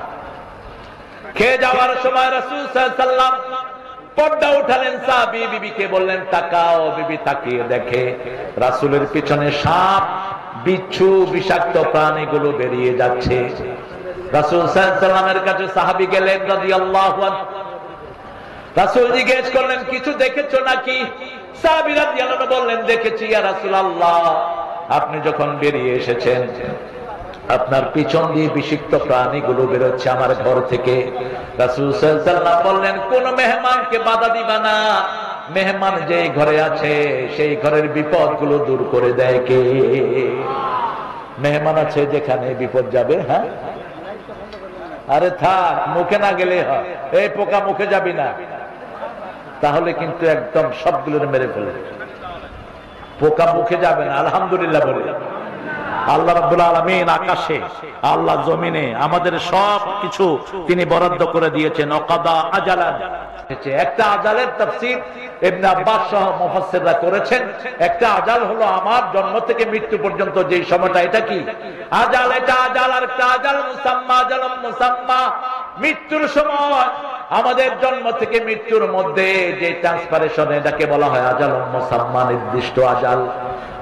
খেয়ে যাওয়ার সময় রাসূল সাল্লাল্লাহু আলাইহি ওয়াসাল্লাম পর্দা উঠালেন। সাহাবী বিবিকে বললেন তাকাও। বিবি তাকিয়ে দেখে রাসূলের পিছনে সাপ, বিচ্ছু, বিষাক্ত প্রাণীগুলো বেরিয়ে যাচ্ছে। রাসূল সাল্লাল্লাহু আলাইহি ওয়াসাল্লামের কাছে সাহাবী গেলেন রাদিয়াল্লাহু আনহু। রাসূল জিজ্ঞেস করলেন কিছু দেখেছো নাকি? সাহাবী রাদিয়াল্লাহু আনহু বললেন দেখেছি ইয়া রাসূলুল্লাহ, আপনি যখন বেরিয়ে এসেছেন আপনার পিছন দিয়ে বিষাক্ত প্রাণীগুলো বেরোচ্ছে আমার ঘর থেকে। রাসূল সাল্লাল্লাহু আলাইহি ওয়াসাল্লাম বললেন কোন মেহমানকে বাধা দিবা না। মেহমান যেই ঘরে আছে সেই ঘরের বিপদগুলো দূর করে দেয় কে? মেহমান আছে যেখানে বিপদ যাবে। হ্যাঁ, আরে থাক, মুখে না গেলে হয়। এই পোকা মুখে যাবি না, তাহলে কিন্তু একদম সবগুলোর মেরে ফেলে। পোকা মুখে যাবে না। আলহামদুলিল্লাহ বলে। আল্লাহ রাব্বুল আলামিন আকাশে, আল্লাহ জমিনে আমাদের সব কিছু তিনি বরাদ্দ করে দিয়েছেন। ওয়াকাদা আজালান, একটা আজালের তাফসীর ইবনে আব্বাস সহ মুফাসসিররা করেছেন। একটা আজাল হলো আমার জন্ম থেকে মৃত্যু পর্যন্ত যে সময়টা, এটা কি আজাল? এটা আজাল। আর একটা আজাল মুসাম্মা, আজালুম মুসাম্মা, মৃত্যুর সময় আমাদের জন্ম থেকে মৃত্যুর মধ্যে যে ট্রান্সফারেশন, এটাকে বলা হয় আজাল মুসাম্মা, নির্দিষ্ট আজাল।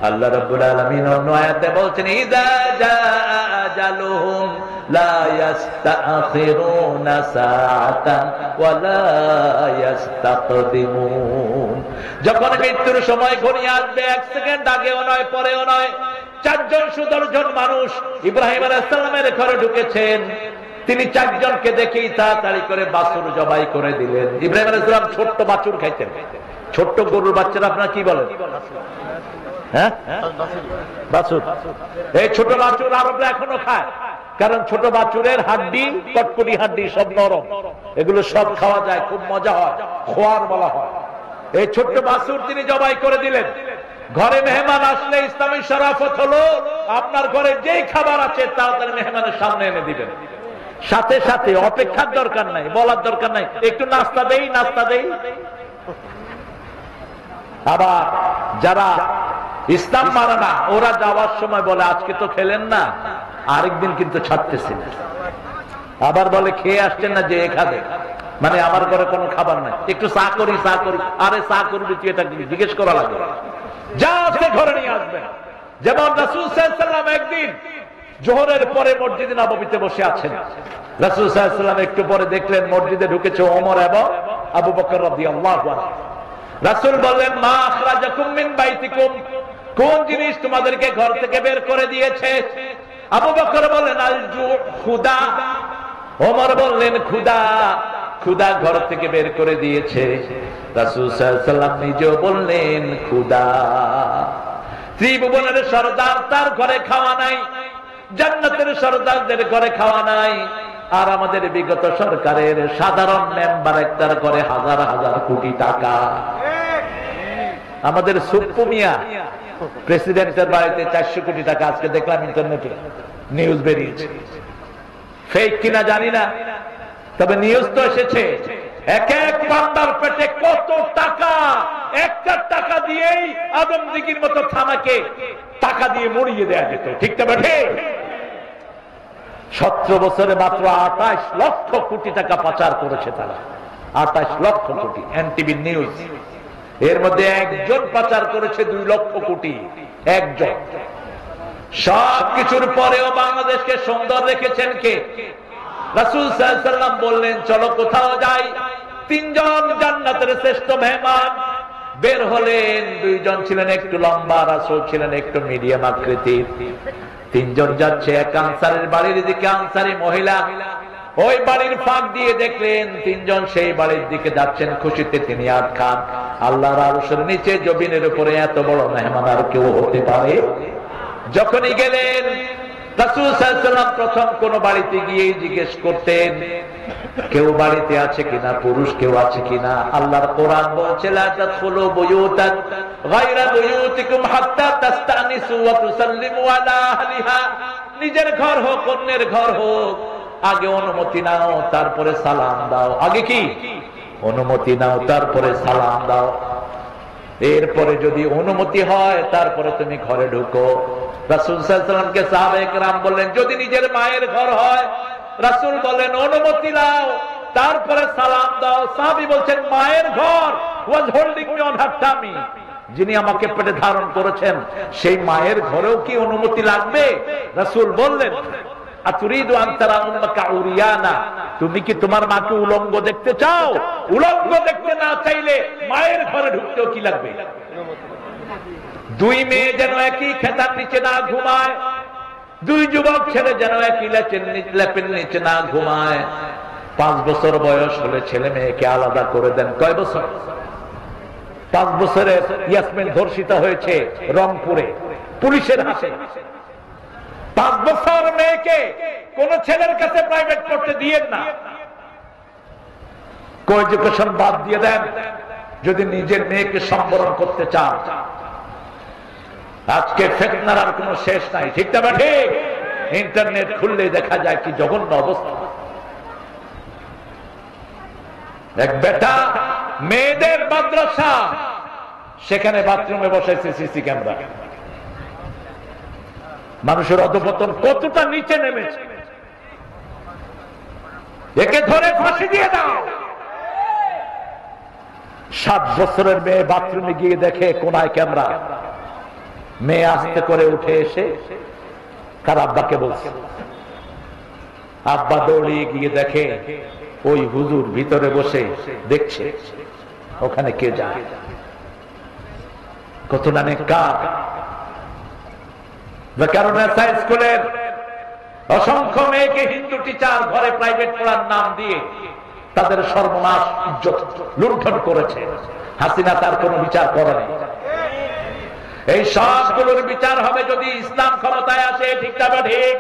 আল্লাহ রাব্বুল আলামিন অন্য আয়াতে বলছেন ইযা জাআ আজালুহুম লা ইস্তাখিরুনা সাআতান ওয়া লা ইস্তাকদিমুন। যখন মৃত্যুর সময় ঘনিয়ে আসবে, এক সেকেন্ড আগেও নয় পরেও নয়। চারজন সুদর্শন মানুষ ইব্রাহিম আলাইহিস সালামের ঘরে ঢুকেছেন। তিনি চারজনকে দেখেই তাড়াতাড়ি করে বাছুর জবাই করে দিলেন। ইব্রাহিম আলাইহিস সালাম ছোট্ট বাছুর খাইতেন। ছোট্ট গরুর বাচ্চারা আপনারা কি বলেন? হ্যাঁ, বাছুর। এই ছোট বাছুর আরবরা এখনো খায়, কারণ ছোট বাছুরের হাড্ডি, কটকটি হাড্ডি সব নরম, এগুলো সব খাওয়া যায়, খুব মজা হয়, খোয়ার বলা হয়। এই ছোট্ট বাছুর তিনি জবাই করে দিলেন। ঘরে মেহমান আসলে ইসলামী শরাফত হলো আপনার ঘরে যেই খাবার আছে তাড়াতাড়ি মেহমানের সামনে এনে দিবেন। সাথে সাথে অপেক্ষার দরকার নাই, বলার দরকার নাই একটু নাস্তা দেই নাস্তা দেই। আবার যারা ইসলাম মানে না, ওরা যাওয়ার সময় বলে আজকে তো খেলেন না, আরেকদিন কিন্তু ছাড়তেছি না। আবার বলে খেয়ে আসছেন না, যে খাবে, মানে আমার ঘরে কোনো খাবার নাই, একটু চা করি চা করি। আরে চা করবি তুই, এটা জিজ্ঞেস করা লাগে, যা আছে ঘরে নিয়ে আসবে। যেমন রাসূল সাল্লাল্লাহু আলাইহি ওয়াসাল্লাম একদিন জোহরের পরে মসজিদে নববীতে বসে আছেন। রাসূল সাল্লাল্লাহু আলাইহি ওয়াসাল্লাম একটু পরে দেখলেন মসজিদে ঢুকেছে ওমর এবং আবু বকর রাদিয়াল্লাহু আনহু। রাসূল বললেন মা আখরাজাকুম মিন বাইতিকুম, কোন জিনিস তোমাদেরকে ঘর থেকে বের করে দিয়েছে? আবু বকর বললেন আল জু, ক্ষুধা। ওমর বললেন ক্ষুধা, ক্ষুধা ঘর থেকে বের করে দিয়েছে। রাসূল সাল্লাল্লাহু আলাইহি ওয়াসাল্লাম নিজেও বললেন ক্ষুধা। ত্রিভুবনের সরদার, তার ঘরে খাওয়া নাই, জান্নাতের সরদারদের ঘরে খাওয়া নাই। আর আমাদের বিগত সরকারের সাধারণ মেম্বার একটার ঘরে হাজার হাজার কোটি টাকা। আমাদের সুপ্পু মিয়া প্রেসিডেন্টের বাড়িতে 400 কোটি টাকা, আজকে দেখলাম ইন্টারনেটে নিউজ বেরিয়েছে। ফেক কিনা জানি না, তবে নিউজ তো এসেছে। এক এক বান্দার পেটে কত টাকা, একটা টাকা দিয়েই আদমদিঘির মতো থানাকে টাকা দিয়ে মরিয়ে দেয়া যেত, ঠিক না বেঠে? 17 বছরে মাত্র 28 লক্ষ কোটি টাকা পাচার করেছে তারা, 28 লক্ষ কোটি। এনটিভি নিউজ, এর মধ্যে একজন পাচার করেছে 2 লক্ষ কোটি, একজন। সব কিছুর পরেও বাংলাদেশকে সুন্দর রেখেছেন কে? রাসূল সাল্লাল্লাহু আলাইহি ওয়াসাল্লাম বললেন চলো কোথাও যাই। 3 জন জান্নাতের শ্রেষ্ঠ মেহমান বের হলেন। 2 জন ছিলেন একটু লম্বা, রাসূল ছিলেন একটু মিডিয়াম আকৃতির। 3 জন যাচ্ছে এক আনসারের বাড়ির দিকে, আনসারী মহিলা। ওই বাড়ির ফাঁক দিয়ে দেখলেন 3 জন সেই বাড়ির দিকে যাচ্ছেন। খুশিতে তিনি আর খান। আল্লাহর আরশের নিচে জমিনের উপরে এত বড় মেহমান আর কেউ হতে পারে? যখনই গেলেন রাসূল সাল্লাল্লাহু আলাইহি ওয়াসাল্লাম প্রথম কোন বাড়িতে গিয়ে জিজ্ঞেস করতেন কেউ বাড়িতে আছে কিনা, পুরুষ কেউ আছে কিনা। আল্লাহর কোরআন বলছে লা তাদখুলু বুয়ুতান গায়রা বুয়ুতিকুম হাত্তা তাস্তানিসু ওয়া তুসাল্লিমু আলা আহলিহা। নিজের ঘর হোক অন্যের ঘর হোক, আগে অনুমতি নাও তারপরে সালাম দাও। আগে কি? অনুমতি নাও তারপরে সালাম দাও। এরপরে যদি অনুমতি হয় তারপরে তুমি ঘরে ঢুকো। রাসূল সাল্লাল্লাহু আলাইহি ওয়াসাল্লামকে সাহাবায়ে কেরাম বললেন যদি নিজের মায়ের ঘর হয়, রাসূল বলেন অনুমতি নাও তারপরে সালাম দাও। সাহাবী বলছেন মায়ের ঘর, was holding me on her tummy, যিনি আমাকে পেটে ধারণ করেছেন সেই মায়ের ঘরেও কি অনুমতি লাগবে? রাসূল বললেন আতুরিদু আন তারা উম্মাকা উরিয়ানা, তুমি কি তোমার মাকে উলঙ্গ দেখতে চাও? উলঙ্গ দেখতে না চাইলে মায়ের ঘরে ঢুকতেও কি লাগবে? 2 মেয়ে যেন একই খেতার নিচে না ঘুমায়, 2 যুবক ছেলে যেন একই লেপের নিচে না ঘুমায়। 5 বছর বয়স হলে ছেলে মেয়েকে আলাদা করে দেন। কয় বছর? 5 বছরে ইয়াসমিন ধর্ষিতা হয়েছে রংপুরে পুলিশের হাতে। 5 বছর মেয়েকে কোন ছেলের কাছে প্রাইভেট পড়তে দিয়েন না, কো-এডুকেশন বাদ দিয়ে দেন যদি নিজের মেয়েকে সম্বরণ করতে চান। আজকে ফিতনার আর কোনো শেষ নাই, ঠিক না ঠিক? ইন্টারনেট খুললে দেখা যায় কি জঘন্য অবস্থা। এক বেটা মেয়েদের মাদ্রাসা, সেখানে বাথরুমে বসাইছে সিসি ক্যামেরা। মানুষের অধঃপতন কতটা নিচে নেমেছে। একে ধরে ফাঁসি দিয়ে দাও, 7 বছরের মেয়ে বাথরুমে গিয়ে দেখে কোনায় ক্যামেরা। মেয়ে আস্তে করে উঠে এসে তার আব্বাকে বলছে। আব্বা দৌড়িয়ে গিয়ে দেখে ওই হুজুর ভিতরে বসে দেখছে ওখানে কে যায়। কত নামে কার কারণে স্কুলের অসংখ্য মেয়েকে হিন্দু টিচার ঘরে প্রাইভেট পড়ার নাম দিয়ে তাদের সর্বনাশ ইজ্জত লুণ্ঠন করেছে। হাসিনা তার কোনো বিচার করেনি। এই সবগুলোর বিচার হবে যদি ইসলাম ক্ষমতায় আসে। ঠিক না ঠিক?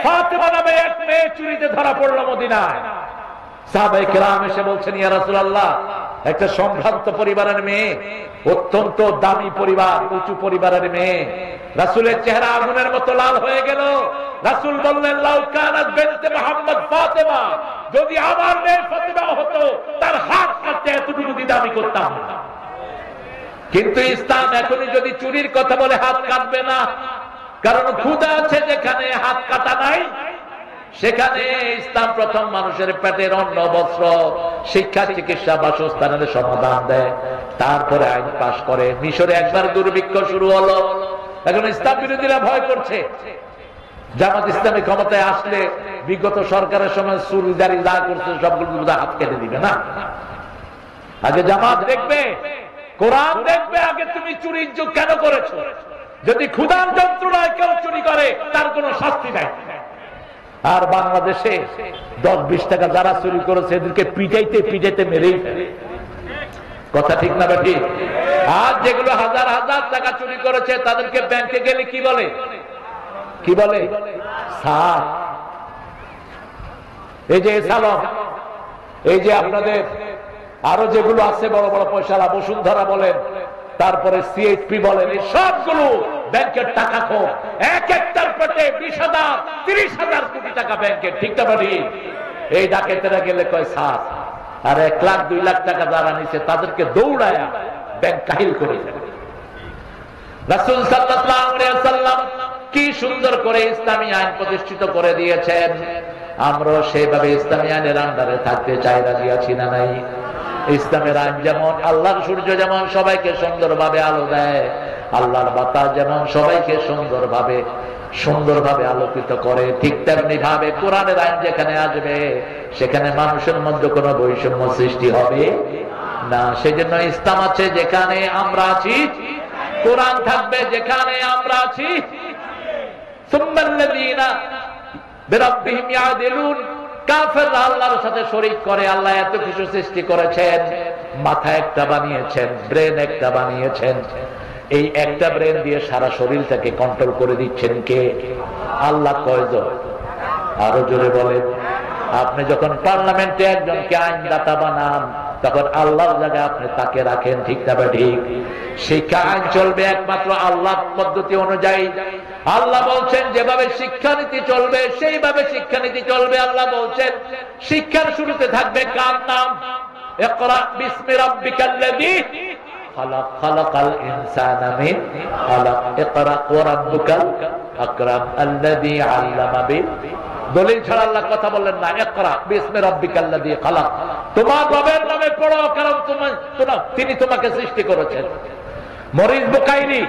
ফাতেমা নামে এক মেয়ে চুরিতে ধরা পড়লো মদিনায়। সাহাবায়ে কেরাম এসে বলছেন, ইয়া রাসূলুল্লাহ, একটা সম্ভ্রান্ত পরিবারের মেয়ে, অত্যন্ত দামি পরিবার, উঁচু পরিবারের মেয়ে। রাসূলের চেহারা আগুনের মতো লাল হয়ে গেল। রাসূল বললেন, লাউ কানাত বিনতে মুহাম্মদ ফাতেমা, যদি আমার মেয়ে ফাতেমা হতো তার হাত কাটতে এতটুকু দ্বিধা আমি করতাম না। কিন্তু ইসলাম এখনই যদি চুরির কথা বলে হাত কাটবে না, কারণ ক্ষুধা আছে যেখানে হাত কাটা নাই সেখানে ইসলাম প্রথম মানুষের পেটের অন্ন, বস্ত্র, শিক্ষা, চিকিৎসা, বাসস্থানের সমাধান দেয়, তারপরে আইন পাশ করে। মিশরে একবার দুর্ভিক্ষ শুরু হলো, এখন ইসলাম বিরোধীরা ভয় করছে জামাত ইসলামী ক্ষমতায় আসলে বিগত সরকারের সময় চুরিদারি যা করছে সবগুলো হাত কেটে দিবে না। আগে জামাত দেখবে, কোরআন দেখবে, আগে তুমি চুরির যুগ কেন করেছো। যদি ক্ষুধার যন্ত্রণায় কেউ চুরি করে তার কোনো শাস্তি নাই। আর বাংলাদেশে 10-20 টাকা যারা চুরি করেছে এদেরকে পিটাইতে পিটাইতে মেরেই ফেলে। কথা ঠিক না বেঠি? আর যেগুলো হাজার হাজার টাকা চুরি করেছে তাদেরকে ব্যাংকে গেলে কি বলে? কি বলে? স্যার। এই যে সালম, এই যে আপনাদের আরো যেগুলো আছে বড় বড় পয়সালা, বসুন্ধরা বলেন, তারপরে সিএইচপি বলেন, এই সবগুলো ব্যাংকের টাকা খোর। এক একটার পেটে 20,000, 30,000 কোটি টাকা ব্যাংকের। ঠিক না বাড়ি? এই ডাকাতেরা গেলে কয় স্যার, আর 1 লাখ 2 লাখ টাকা যারা নিছে তাদেরকে দৌড়ায়া ব্যাংক কাহিল করে দেয়। রাসূল সাল্লাল্লাহু আলাইহি ওয়াসাল্লাম কি সুন্দর করে ইসলামী আইন প্রতিষ্ঠিত করে দিয়েছেন। আমরা সেইভাবে ইসলামী আইনের আন্ডারে থাকতে চাই, রাজি আছি না নাই? ইসলামের আইন যেমন, আল্লাহর সূর্য যেমন সবাইকে সুন্দরভাবে আলো দেয়, আল্লাহর বাতাস যেমন সবাইকে সুন্দরভাবে আলোকিত করে, ঠিক তেমনি ভাবে কোরআনের আইন যেখানে আসবে সেখানে মানুষের মধ্যে কোনো বৈষম্য সৃষ্টি হবে না। সেজন্য ইসলাম আছে যেখানে আমরা আছি, কোরআন থাকবে যেখানে আমরা আছি। সুম্মাল্লাযীনা বিরাব্বিহিম ইয়াদিলুন, কাফেররা আল্লাহর সাথে শরীক করে। আল্লাহ এত কিছু সৃষ্টি করেছেন, মাথা একটা বানিয়েছেন, ব্রেন একটা বানিয়েছেন, এই একটা ব্রেন দিয়ে সারা শরীরটাকে কন্ট্রোল করে দিচ্ছেন কে? আল্লাহ। কয়জন? আরো জোরে বলেন। আপনি যখন পার্লামেন্টে একজনকে আইনদাতা বানান তখন আল্লাহর জায়গায় আপনি তাকে রাখেন। ঠিক না ঠিক? শিক্ষা আইন চলবে একমাত্র আল্লাহর পদ্ধতি অনুযায়ী। আল্লাহ বলছেন যেভাবে শিক্ষানীতি চলবে সেইভাবে শিক্ষানীতি চলবে। আল্লাহ বলছেন শিক্ষার শুরুতে থাকবে কার নাম? ইকরা বিসমি রাব্বিকাল্লাযী খালাক, খালাকাল ইনসানা মিন আলাক, ইকরা ওয়া রাব্বুকাল আকরাম আল্লাযী আল্লামা বিল। দলিল ছাড়া আল্লাহ কথা বললেন না। ইকরা বিসমি রাব্বিকাল্লাযী খালাক, তোমার রবের নামে পড়ো, কারণ তিনি তোমাকে সৃষ্টি করেছেন। মরিস বুকাইলি,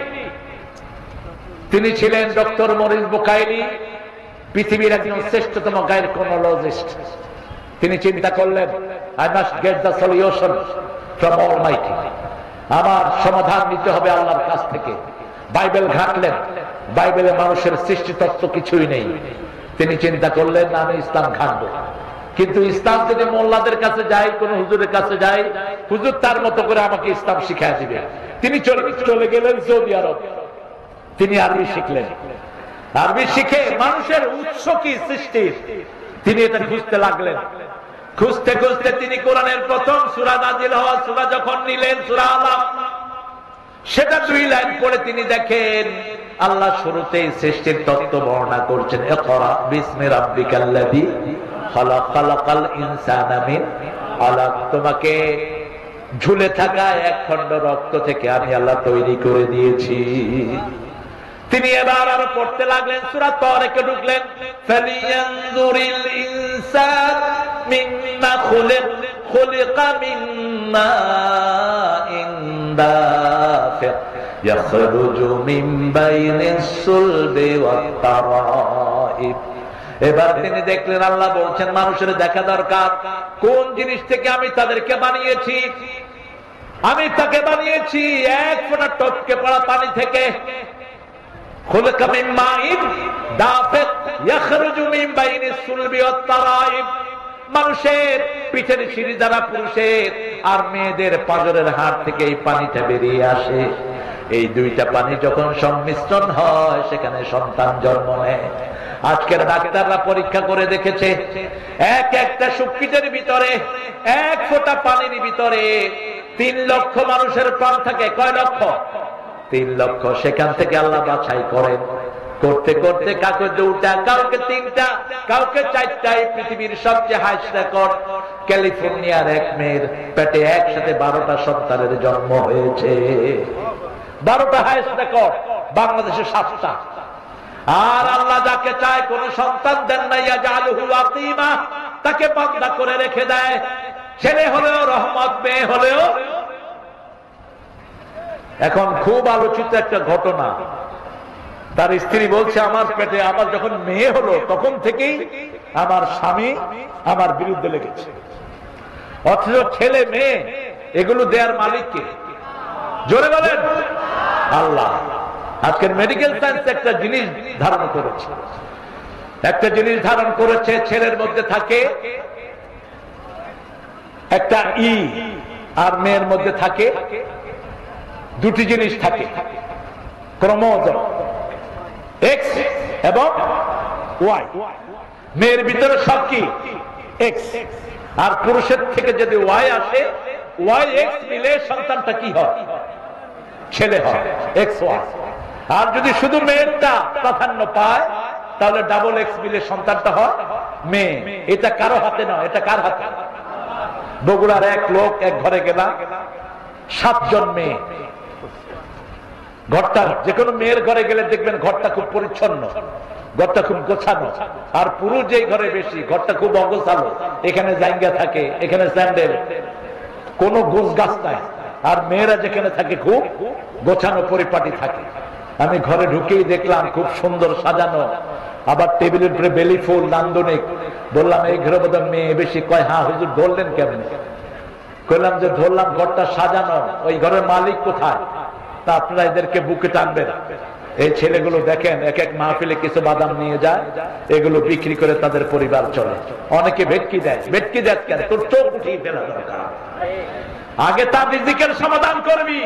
তিনি ছিলেন ডক্টর মরিস বুকাইলি, পৃথিবীর একজন শ্রেষ্ঠতম গাইনোকোলজিস্ট। তিনি চিন্তা করলেন, I must get the solution from Almighty, আমার সমাধান নিতে হবে আল্লাহর কাছ থেকে। বাইবেল ঘাটলেন, বাইবেলে মানুষের সৃষ্টি তত্ত্ব কিছুই নেই। তিনি চিন্তা করলেন আমি ইসলাম ঘাটবো। কিন্তু ইসলাম যদি মোল্লাদের কাছে যাই, কোন হুজুরের কাছে যাই, হুজুর তার মতো করে আমাকে ইসলাম শিখাই দিবে। তিনি চলে গেলেন সৌদি আরব। তিনি আরবি শিখলেন। আরবি শিখে মানুষের উৎস কি সৃষ্টির তিনি এটা খুঁজতে লাগলেন। খুঁজতে খুঁজতে তিনি কোরআনের প্রথম সূরা নাযিল হওয়া সূরা যখন নিলেন, সূরা আলাম, সেটা 2 লাইন পড়ে তিনি দেখেন আল্লাহ শুরুতেই সৃষ্টির তত্ত্ব বর্ণনা করছেন। ইকরা বিসমি রাব্বিকাল্লাযী খালাক, খালাকাল ইনসানা মিন আলাক, তোমাকে ঝুলে থাকা এক খণ্ড রক্ত থেকে আমি আল্লাহ তৈরি করে দিয়েছি। তিনি এবার আরো পড়তে লাগলেন, সূরা তারিকে ঢুকলেন, ফালিয়ানজুরিল ইনসান মিম্মা খুলিক খুলিকা মিন মাইন দাফিক ইয়াখরুজু মিন বাইনিস সুলবি ওয়াত তারাইব। এবার তিনি দেখলেন, আল্লাহ বলছেন মানুষের দেখা দরকার কোন জিনিস থেকে আমি তাদেরকে বানিয়েছি। আমি তাকে বানিয়েছি এক ফোঁটা টপকে পড়া পানি থেকে। খুলিকা মিন মাইন দাফিক ইয়াখরুজু মিন বাইনিস সুলবি ওয়াত তারাইব। মানুষের পিঠের সিঁড়ি দ্বারা পুরুষের আর মেয়েদের পাঁজরের হাড় থেকে এই পানিটা বেরিয়ে আসে। এই দুইটা পানি যখন সংমিশ্রণ হয় সেখানে সন্তান জন্ম নেয়। আজকের ডাক্তাররা পরীক্ষা করে দেখেছে, এক একটা শুক্রিটের ভিতরে এক ফোঁটা পানির ভিতরে 3 লক্ষ মানুষের প্রাণ থাকে। কয় লক্ষ? 3 লক্ষ। সেখান থেকে আল্লাহ বাছাই করেন, করতে করতে কাউকে 2টা, কাউকে 3টা, কাউকে 4টা। পৃথিবীর সবচেয়ে হাইস্ট রেকর্ড ক্যালিফোর্নিয়ার এক মেয়ের পেটে একসাথে 12টা সন্তানের জন্ম হয়েছে। 12টা হাইস্ট রেকর্ড, বাংলাদেশে 7টা। আর আল্লাহ যাকে চায় কোন সন্তান দেন না, ইয়াজআলুহু আকিমা, তাকে বান্দা করে রেখে দেয়। ছেলে হলেও রহমত, মেয়ে হলেও। এখন খুব আলোচিত একটা ঘটনা, তার স্ত্রী বলছে আমার পেটে আমার যখন মেয়ে হলো তখন থেকেই আমার স্বামী আমার বিরুদ্ধে লেগেছে। অথচ ছেলে মেয়ে এগুলো দেয়ার মালিক কে? জোরে বলেন আল্লাহ। আজকের মেডিকেল সায়েন্স একটা জিনিস ধারণ করেছে, ছেলের মধ্যে থাকে একটা ই আর মেয়ের মধ্যে থাকে 2টি জিনিস থাকে, ক্রোমোজোম এক্স এবং ওয়াই। মেয়ের ভিতরে সব কি এক্স, আর পুরুষের থেকে যদি ওয়াই আসে, ওয়াই এক্স মিলে সন্তানটা কি হয়? ছেলে হয়, এক্স ওয়াই। আর যদি শুধু মেয়েরটা প্রাধান্য পায় তাহলে ডাবল এক্স মিলে সন্তানটা হয় মেয়ে। এটা কারো হাতে নয়, এটা কার হাতে? বগুড়ার এক লোক এক ঘরে গেলাম, 7 জন মেয়ে। ঘরটা যে কোনো মেয়ের ঘরে গেলে দেখবেন ঘরটা খুব পরিচ্ছন্ন, ঘরটা খুব গোছানো। আর পুরুষ যেই ঘরে বেশি, ঘরটা খুব অগোছালো, এখানে জায়গা থাকে, এখানে স্যান্ডেল, কোনো গোছ গাছ নাই। আর মেয়েরা যেখানে থাকে খুব গোছানো পরিপাটি থাকে। আমি ঘরে ঢুকেই দেখলাম খুব সুন্দর সাজানো, আবার টেবিলের উপরে বেলি ফুল, নান্দনিক। বললাম এই ঘরে বোধ মেয়ে বেশি। কয় হ্যাঁ হুজুর, ধরলেন কেমন? কইলাম যে ধরলাম ঘরটা সাজানো, ওই ঘরের মালিক কোথায়? তা আপনারা এদেরকে বুকে টানবেন। এই ছেলেগুলো দেখেন এক এক মাহফিলে কিছু বাদাম নিয়ে যায়, এগুলো বিক্রি করে তাদের পরিবার চলে। অনেকে ভেটকি দেয়। ভেটকি দেয় কেন? তোর চোখ উঠিয়ে ফেলা দরকার। আগে তার রিজিকের সমাধান করবি।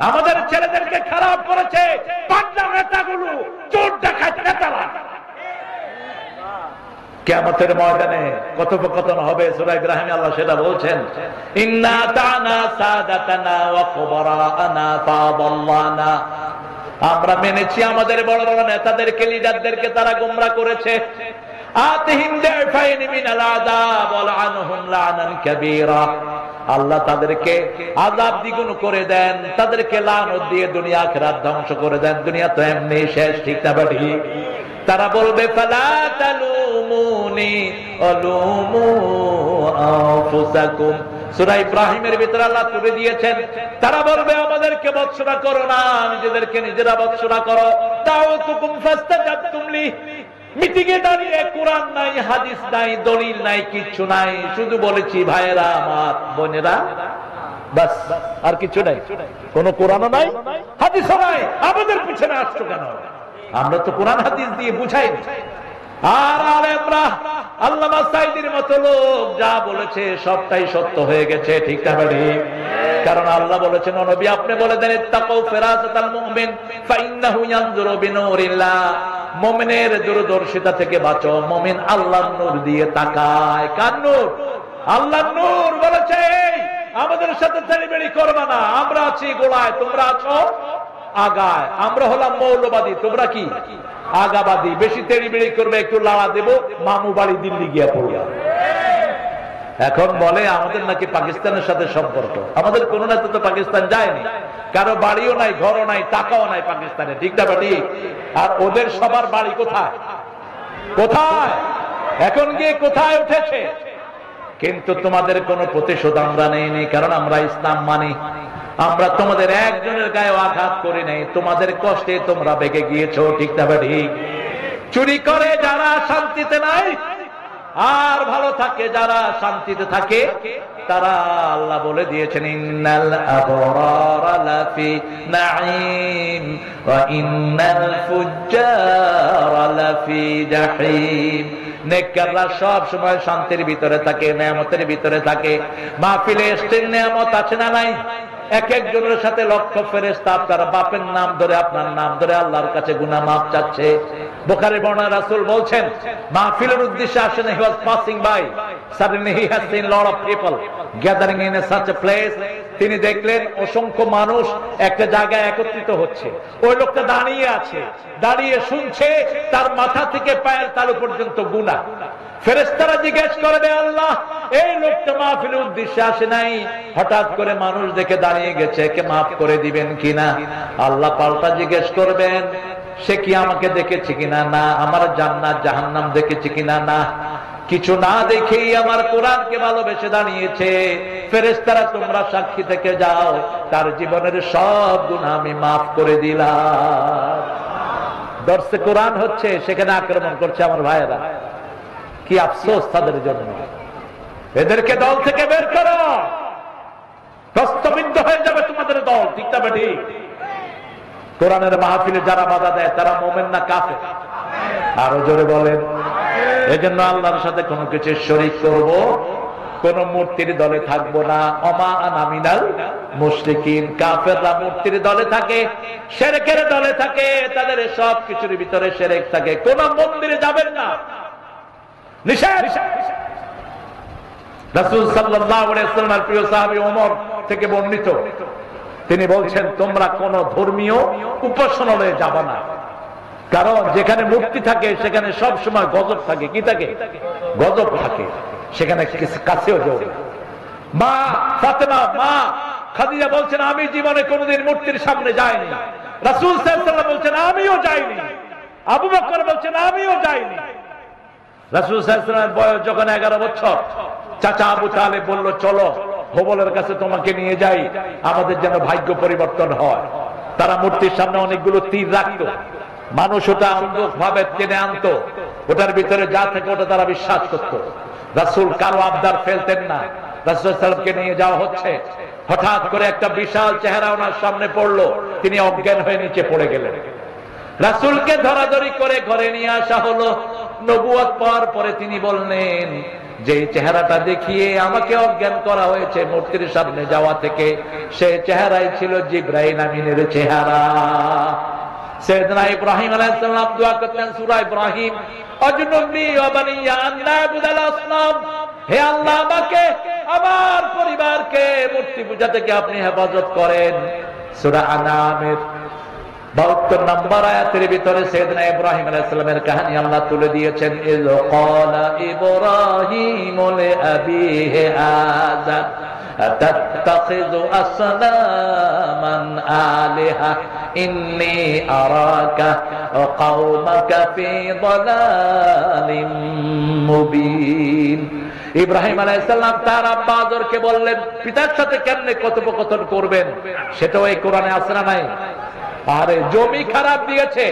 আমাদের ছেলেদেরকে খারাপ করেছে পাগলা নেতাগুলো, চোর ডাকাত নেতারা। কিয়ামতের ময়দানে কথোপকথন হবে। সূরা ইব্রাহিমে আল্লাহ সেটা বলছেন, ইন্না তানা সাদাতানা ওয়া কুবরানা ফাদাল্লানা। আমরা মেনেছি আমাদের বড় বড় নেতাদেরকে, লিডারদেরকে, তারা গোমরা করেছে। আতিহিম দাফাইন মিনাল আযাব ওয়া লানহুম লানান কাবীরা। আল্লাহ তাদেরকে আযাব দ্বিগুণ করে দেন, তাদেরকে লানত দিয়ে দুনিয়া আখিরাত ধ্বংস করে দেন। দুনিয়া তো এমনি শেষ, ঠিক না বাড়ি? তারা বলবে ফালা তালুমুনি আলুমু আনফুসাকুম। সূরা ইব্রাহিমের ভিতরে আল্লাহ তুলে দিয়েছেন, তারা বলবে আমাদেরকে ভৎসনা করো না, নিজেদেরকে নিজেরা ভৎসনা করো। দাউতুকুম ফাস্তাজাবতুম লি। মিটিংয়ে দাঁড়িয়ে কোরআন নাই, হাদিস নাই, দলিল নাই, কিচ্ছু নাই, শুধু বলেছি ভাইয়েরা আমার, বোনেরা, বাস, আর কিছু নাই। কোন কোরআনও নাই, হাদিসও নাই। আমাদের পিছনে আসছো কেন? আমরা তো কোরআন হাদিস দিয়ে বুঝাই। আর আলেমরা আল্লামা সাঈদীর মতো লোক যা বলেছে সবটাই সত্য হয়ে গেছে, ঠিক না ভাই? কারণ আল্লাহ বলেছেন, ও নবী আপনি বলে দেন, ইত্তাকু ফিরাসাতাল মুমিন ফাইন্নাহু ইয়ানজুরু বিনূরিল্লাহ। মুমিনের দূরদর্শিতা থেকে বাঁচো। মুমিন আল্লাহর নূর দিয়ে তাকায়। কার নূর? আল্লাহর নূর। বলেছে আমাদের সাথে তেড়িবেড়ি করবে না, আমরা আছি গোড়ায়, তোমরা আছো আগায়। আমরা হলাম মৌলবাদী, তোমরা কি আগাবাদী। বেশি তেড়িবেড়ি করবে, একটু লাড়া দেবো, মামু বাড়ি দিল্লি গিয়া পড়বে। এখন বলে আমাদের নাকি পাকিস্তানের সাথে সম্পর্ক। আমাদের কোন নেতা তো পাকিস্তান যায়নি, কারো বাড়িও নাই, ঘরও নাই, টাকাও নাই পাকিস্তানে, ঠিক না বাড়ি? আর ওদের সবার বাড়ি কোথায়? কোথায়? এখন গিয়ে কোথায় উঠেছে? কিন্তু তোমাদের কোনো প্রতিশোধ আমরা নেইনি, কারণ আমরা ইসলাম মানি। আমরা তোমাদের একজনের গায়ে আঘাত করি নাই, তোমাদের কষ্টে তোমরা বেগে গিয়েছো, ঠিক না ঠিক? চুরি করে যারা শান্তিতে নাই, আর ভালো থাকে যারা শান্তিতে থাকে, তারা আল্লাহ বলে দিয়েছেন ইন্নাল আবরারা লাফি নাঈম ওয়া ইন্নাল ফুজ্জারা লাফি জাহিম। নেককাররা সব সময় শান্তির ভিতরে থাকে, নেয়ামতের ভিতরে থাকে। মাহফিলে এসছেন, নেয়ামত আছে না নাই? এক একজনের সাথে লক্ষ ফেরেশতা আপনার বাপের নাম ধরে, আপনার নাম ধরে আল্লাহর কাছে গুনাহ মাফ চাচ্ছে। বুখারী বর্ণনা, রাসূল বলছেন মাহফিলের উদ্দেশ্যে আসেন, he was passing by, suddenly he has seen lot of people gathering in such a place. তিনি দেখলেন অসংখ্য মানুষ একটা জায়গায় একত্রিত হচ্ছে। ওই লোকটা দাঁড়িয়ে আছে, দাঁড়িয়ে শুনছে, তার মাথা থেকে পায়ের তালু পর্যন্ত গুনাহ। ফেরেশতারা জিজ্ঞেস করবে, আল্লাহ এই লোকটা মাহফিলের উদ্দেশ্যে আসে নাই, হঠাৎ করে মানুষ দেখে দাঁড়িয়ে গেছে, একে মাফ করে দিবেন কিনা? আল্লাহ পাল্টা জিজ্ঞেস করবেন, সে কি আমাকে দেখেছে কিনা? না। আমার জান্নাত জাহান্নাম দেখেছে কিনা? না। কিছু না দেখেই আমার কোরআনকে ভালোবেসে দাঁড়িয়েছে। ফেরেশতারা তোমরা সাক্ষী থেকে যাও, তার জীবনের সব গুনাহ আমি মাফ করে দিলাম। দর্শে কোরআন হচ্ছে, সেখানে আক্রমণ করছে আমার ভাইয়েরা। কি আফসোস তাদের জন্য। এদেরকে দল থেকে বের করো, প্রস্তবিদ্ধ হয়ে যাবে তোমাদের দল, ঠিক না ঠিক? কোরআনের মাহফিলে যারা বাধা দেয় তারা মুমিন না কাফের? আরো জোরে বলেন। এজন্য আল্লাহর সাথে কোনো কিছু শরীক করব, কোন মূর্তির দলে থাকবো না। ওমা আনা মিনাল মুশরিকিন। কাফেররা মূর্তির দলে থাকে, শিরকের দলে থাকে, তাদের সব কিছুর ভিতরে শিরক থাকে। কোন মন্দিরে যাবেন না, নিষেধ। রাসূল সাল্লাল্লাহু আলাইহি ওয়াসাল্লামের প্রিয় সাহাবী ওমর থেকে বর্ণিত, তিনি বলছেন তোমরা কোন ধর্মীয় উপাসনালয়ে যাবে না, কারণ যেখানে মূর্তি থাকে সেখানে সব সময় গজব থাকে। কি থাকে? গজব থাকে। সেখানে কাছেও যাও না। মা ফাতেমা, মা খাদিজা বলছেন আমি জীবনে কোনোদিন মূর্তির সামনে যাইনি। রাসূল সাল্লাল্লাহু আলাইহি ওয়াসাল্লাম বলছেন আমিও যাইনি। আবু বকর বলছেন আমিও যাইনি। রাসূল সাল্লাল্লাহু আলাইহি ওয়াসাল্লামের বয়স যখন 11 বছর, চাচা আবু তালেব বলল চলো হোবলের কাছে তোমাকে নিয়ে যাই, আমাদের যেন ভাগ্য পরিবর্তন হয়। তারা মূর্তির সামনে অনেকগুলো তীর রাখত, মানুষ ওটা ভাবে টেনে আনতো, ওটার ভিতরে যা থেকে ওটা তারা বিশ্বাস করত। রাসূল কারো আবদার ফেলতেন না। রাসূল সাল্লাল্লাহু আলাইহি ওয়াসাল্লামকে নিয়ে যাওয়া হচ্ছে, হঠাৎ করে একটা বিশাল চেহারা ওনার সামনে পড়লো, তিনি অজ্ঞান হয়ে নিচে পড়ে গেলেন। রাসূলকে ধরাধরি করে ঘরে নিয়ে আসা হলো। নবুয়ত পাওয়ার পরে তিনি বললেন যে চেহারাটা দেখিয়ে আমাকে অজ্ঞান করা হয়েছে মূর্তির সামনে যাওয়া থেকে, সেই চেহারাই ছিল জিবরাইল আমিনের চেহারা। সাইয়েদনা ইব্রাহিম আলাইহিস সালাম দোয়া করতেন সূরা ইব্রাহিম, আজনুবনি ওয়া বানিয়া আন না'বুদাল আসনাম। হে আল্লাহ, আমাকে আমার পরিবারকে মূর্তি পূজা থেকে আপনি হেফাজত করেন। সূরা আনামের 72 নম্বর আয়াতের ভিতরে সাইয়েদনা ইব্রাহিম আলাইহিস সালামের কাহিনী আল্লাহ তুলে দিয়েছেন। ইয ক্বালা ইব্রাহিম লিআবিহি আযার আতাত্তাখিযু আসনামান আলিহা ইন্নী আরাকা ওয়া কওমাকা ফি যালালিম মুবিন। ইব্রাহিম আলাইহিস সালাম তার আব্বা আযরকে বললেন পিতার সাথে কেমনে কথোপকথন করবেন, সেটাও এই কোরআনে আছে না নাই? আরে জমি খারাপ দিয়েছে,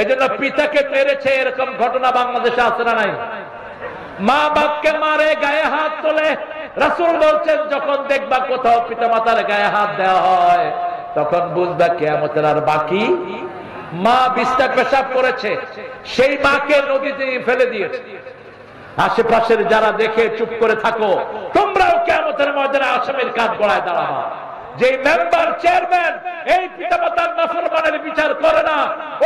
এজন্য পিতাকে মেরেছে, এরকম ঘটনা বাংলাদেশে আছে না নাই? মা বাপকে মারে, গায়ে হাত তোলে। রাসূল বলছেন যখন দেখবা কোথাও পিতামাতার গায়ে হাত দেওয়া হয়, তখন বুঝবা কিয়ামতের আর বাকি। মা বিছনা পেশাব করেছে, সেই মাকে নদীতে ফেলে দিয়েছে। আশেপাশের যারা দেখে চুপ করে থাকো, তোমরাও কিয়ামতের ময়দানে আসামির কাঠ গড়ায় দাঁড়াবা। যে মেম্বার চেয়ারম্যান এই পিতামাতার নাফরমানের বিচার করে না,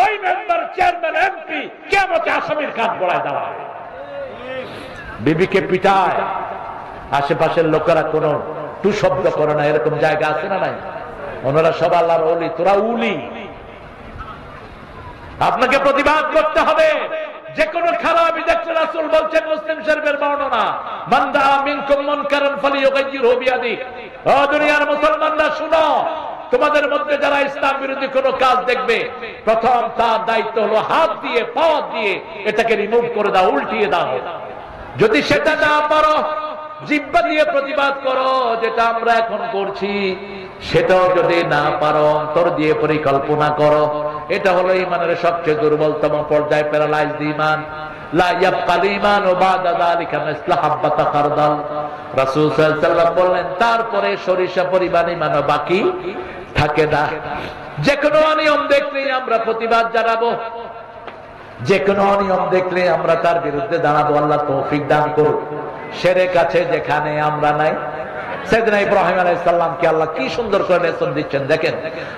ওই মেম্বার চেয়ারম্যান এমপি কিয়ামতে আসামির কাঠ গড়ায় দাঁড়ায়। বিবিকে পিটায়, আশেপাশের লোকেরা কোনো টু শব্দ করে না, এরকম জায়গা আছে না নাই? ওনারা সব আল্লাহর ওলি, তোরা উলি। আপনাকে প্রতিবাদ করতে হবে। যে কোনো খারাপই দেখলে রাসূল বলছেন, মুসলিম শরীফের বর্ণনা, মান দাআ মিনকুম মুনকারান ফালিয়ুগাইয়িরহু বিয়াদিহি। ও দুনিয়ার মুসলমানরা শুনো, তোমাদের মধ্যে যারা ইসলাম বিরোধী কোনো কাজ দেখবে, প্রথম তার দায়িত্ব হলো হাত দিয়ে পাওয়া দিয়ে এটাকে রিমুভ করে দাও, উল্টিয়ে দাও। যদি সেটা না পারো জিহ্বা দিয়ে প্রতিবাদ করো, যেটা আমরা এখন করছি সেটাও যদি না পারো অন্তর দিয়ে পরিকল্পনা করো। এটা হলো ইমানের সবচেয়ে দুর্বলতম পর্যায়ে, প্যারালাইজ ঈমান। লা ইয়াবকাল ঈমানু বাদা যালিকা মিসলা হাব্বাতা খারদাল। রাসূল সাল্লাল্লাহু আলাইহি ওয়াসাল্লাম বললেন, তারপরে সরিষা পরিমাণ ঈমানও বাকি থাকে না। যে কোনো অনিয়ম দেখলে আমরা প্রতিবাদ জানাবো, যে কোনো অনিয়ম দেখলে আমরা তার বিরুদ্ধে দাঁড়াবো। আল্লাহ তৌফিক দান করুন। শিরক আছে যেখানে আমরা নাই। সাইয়েদনা ইব্রাহিম আলাইহিস সালামকে আল্লাহ কি সুন্দর করে লেসন দিচ্ছেন, দেখেন।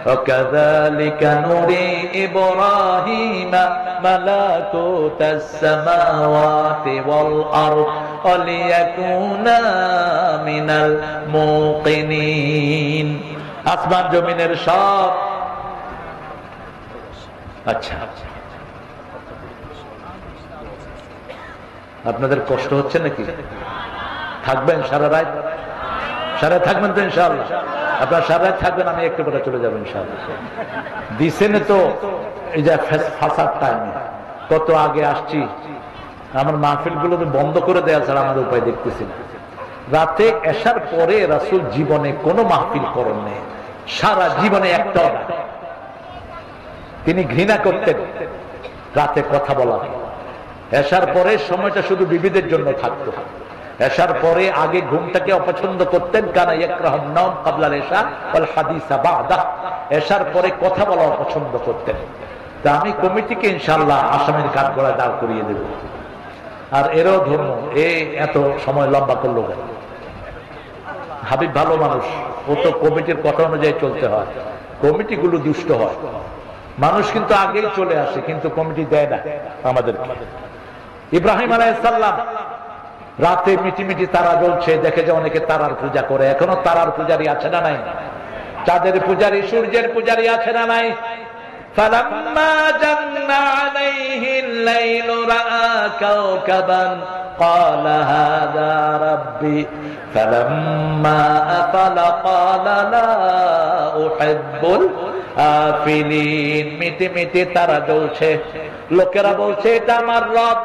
ওয়াকাযালিকা নুরি ইব্রাহিমা মালাকুতাস সামাওয়াতি ওয়াল আরদ ওয়ালিয়াকুনা মিনাল মুকিনিন। আসমান জমিনের সব, আচ্ছা আপনাদের কষ্ট হচ্ছে নাকি? থাকবেন সারা রাত? সারা থাকবেন তো ইনশাআল্লাহ? আপনারা সারা রাত থাকবেন, আমি একটু পরে চলে যাবো ইনশাআল্লাহ। দিছেন তো এই যে ফাসাদ টাইমে, কত আগে আসছি, আমার মাহফিল গুলো বন্ধ করে দেওয়া ছাড়া আমাদের উপায় দেখতেছি না। রাতে এসার পরে রাসূল জীবনে কোনো মাহফিল করেন নেই, সারা জীবনে একটাও না। তিনি ঘৃণা করতেন রাতে কথা বলা। এসার পরে সময়টা শুধু বিবিদের জন্য থাকতো। এসার পরে আগে ঘুমটাকে অপছন্দ করতেন, কানা ইয়াকরাহুন নাওম ক্বাবলাল ইশা ওয়াল হাদিসা বা'দা। এসার পরে কথা বলা অপছন্দ করতেন। তা আমি কমিটিকে ইনশাআল্লাহ আসামের কাঠগড়ায় দাঁড় করিয়ে দেব। আর এরও ধর্ম এত সময় লম্বা করলো কেন? হাবিব ভালো মানুষ, ও তো কমিটির কথা অনুযায়ী চলতে হয়। কমিটিগুলো দুষ্ট হয়, মানুষ কিন্তু আগেই চলে আসে, কিন্তু কমিটি দেয় না আমাদেরকে। ইব্রাহিম আলাইহিস সালাম রাতে মিটিমিটি তারা জ্বলছে, দেখে যে অনেকে তারার পূজা করে। এখনো তারার পূজারি আছে না নাই? চাঁদের পূজারি, সূর্যের পূজারি আছে না নাই? ফালাম্মা জান্না আলাইহিল লাইলু রাআ কাওকাবান ক্বালা হাযা রাব্বি ফালাম্মা আফালা ক্বালা লা উহিব্বুল আফিলিন। মিটিমিটি তারা জ্বলছে, লোকেরা বলছে এটা আমার রব।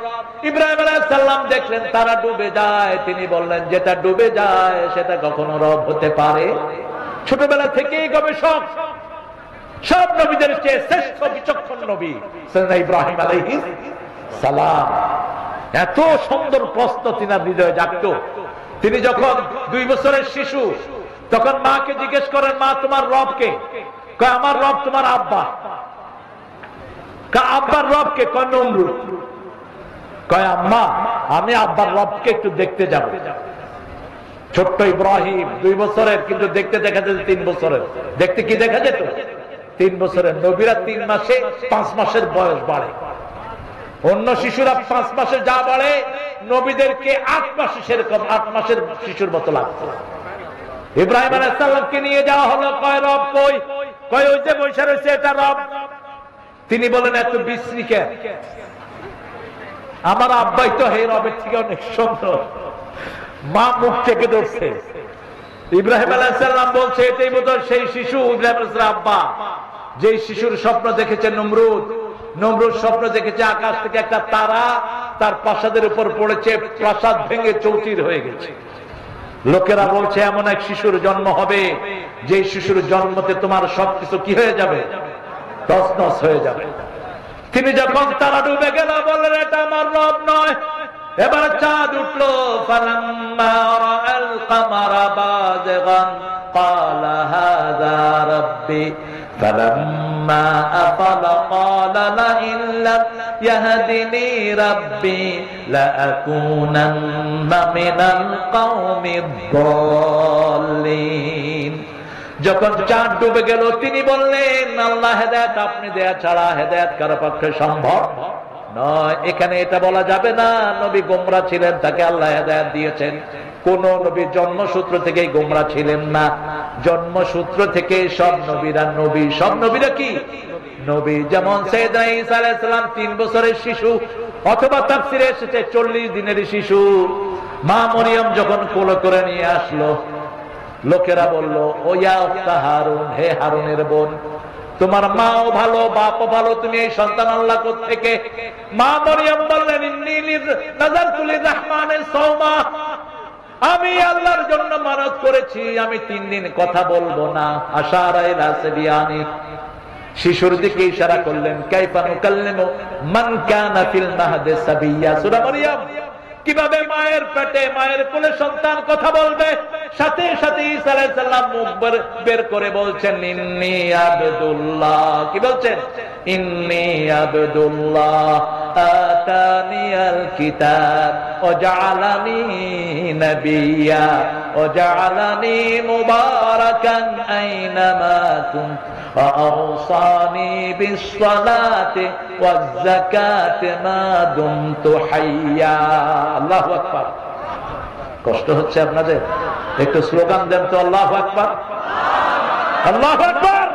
ইব্রাহিম আলাইহিস সালাম দেখলেন তারা ডুবে যায়, তিনি বললেন যেটা ডুবে যায় সেটা কখনো রব হতে পারে? ছোটবেলা থেকেই গবেষক, সব নবীদের চেয়ে শ্রেষ্ঠ বিচক্ষণ নবী সাইয়েদনা ইব্রাহিম আলাইহিস সালাম। এত সুন্দর প্রশ্ন তিনার হৃদয়ে জাগতো। তিনি যখন 2 বছরের শিশু, তখন মাকে জিজ্ঞেস করেন, মা তোমার রব কে? কয় আমার রব তোমার আব্বা। আব্বার রব কে? কয় নমরুদ। কয় আম্মা আমি আব্বার রবকে একটু দেখতে যাব। ছোট্ট ইব্রাহিম 2 বছরের, কিন্তু দেখতে দেখা যেত 3 বছরের। দেখতে কি দেখা যেত? 3 বছরের। নবীরা 3 মাসে 5 মাসের বয়স বাড়ে। অন্য শিশুরা 5 মাসে যা বাড়ে, নবীদেরকে 8 মাসে সেরকম 8 মাসের শিশুর মতো লাগতো। ইব্রাহিম আলাইহিস সালামকে নিয়ে যাওয়া হলো। কয় রব কই? কয় ওই যে বসে রয়েছে এটা রব। তিনি বলেন এত বিশ্রী কেন? আমার আব্বাই তো হে রবের থেকে অনেক সুন্দর। মা মুখ থেকে ধরছে। ইব্রাহিম আলাইহিস সালাম বলছে এটাই বোধহয় সেই শিশু ইব্রাহিম আলাইহিস সালাম আব্বা, যেই শিশুর স্বপ্ন দেখেছে নমরুদ। নমরুদ স্বপ্ন দেখেছে আকাশ থেকে একটা তারা তার প্রাসাদের উপর পড়েছে, প্রাসাদ ভেঙে চৌচির হয়ে গেছে। লোকেরা বলছে এমন এক শিশুর জন্ম হবে, যে শিশুর জন্মতে তোমার সবকিছু কি হয়ে যাবে? তছনছ হয়ে যাবে। তিনি যখন তারা ডুবে গেল, বললেন এটা আমার রব নয়। এবার চাঁদ উঠলো। ফালাম্মা রাআল কামারা বাযিগান ক্বালা হাযা রাব্বি ফালাম্মা আফালা ক্বালা লা ইন লাম ইয়াহদিনি রাব্বি লা আকুনান্না মিনাল কওমিদ দাল্লিন। যখন চাঁদ ডুবে গেল, তিনি বললেন আল্লাহ হেদায়েত আপনি দেয়া ছাড়া হেদায়েত কারো পক্ষে সম্ভব নয়। এখানে এটা বলা যাবে না নবী গোমরা ছিলেন, তাকে আল্লাহ হেদায়েত দিয়েছেন। কোন নবী জন্মসূত্র থেকেই গোমরা ছিলেন না। জন্মসূত্র থেকে সব নবীরা নবী। সব নবীরা কি নবী? যেমন সাইয়েদনা ঈসা আলাইহিস সালাম 3 বছরের শিশু, অথবা তাফসীরে এসেছে 40 দিনের শিশু। মা মরিয়ম যখন কোলে করে নিয়ে আসলো, লোকেরা বলল ও ইয়া উখতা হারুন, হে হারুনের বোন, তোমার মাও ভালো বাপও ভালো, তুমি এই সন্তান আল্লাহ কোত্থেকে? মা মরিয়ম বললেন ইন্নী নাযারতু লিররহমানি সাওমা, আমি আল্লাহর জন্য মানত করেছি আমি 3 দিন কথা বলবো না। আশারা ইলা সাবিয়ানি, শিশুর দিকে ইশারা করলেন। কাইফা নুকাল্লিমু মান কানা ফিল মাহদি সাবিয়্যা, সূরা মারইয়াম। কিভাবে মায়ের পেটে মায়ের কোলে সন্তান কথা বলবে? সাথে সাথে ঈসা আলাইহিস সালাম মুখ বের করে বলছেন ইন্নী আবদুল্লাহ। কি বলছেন? ইন্নী আবদুল্লাহ আতানিয়াল কিতাব ওয়া জাআলানি নাবিয়্যা ওয়া জাআলানি মুবারাকান আইনামা কুনতু ওয়া আওসানি বিস-সালাতি ওয়াজ-যাকাতি মা দুমতু হাইয়্যা। আল্লাহু আকবার। কষ্ট হচ্ছে আপনাদের? একটু স্লোগান দেন তো, আল্লাহু আকবার, আল্লাহু আকবার।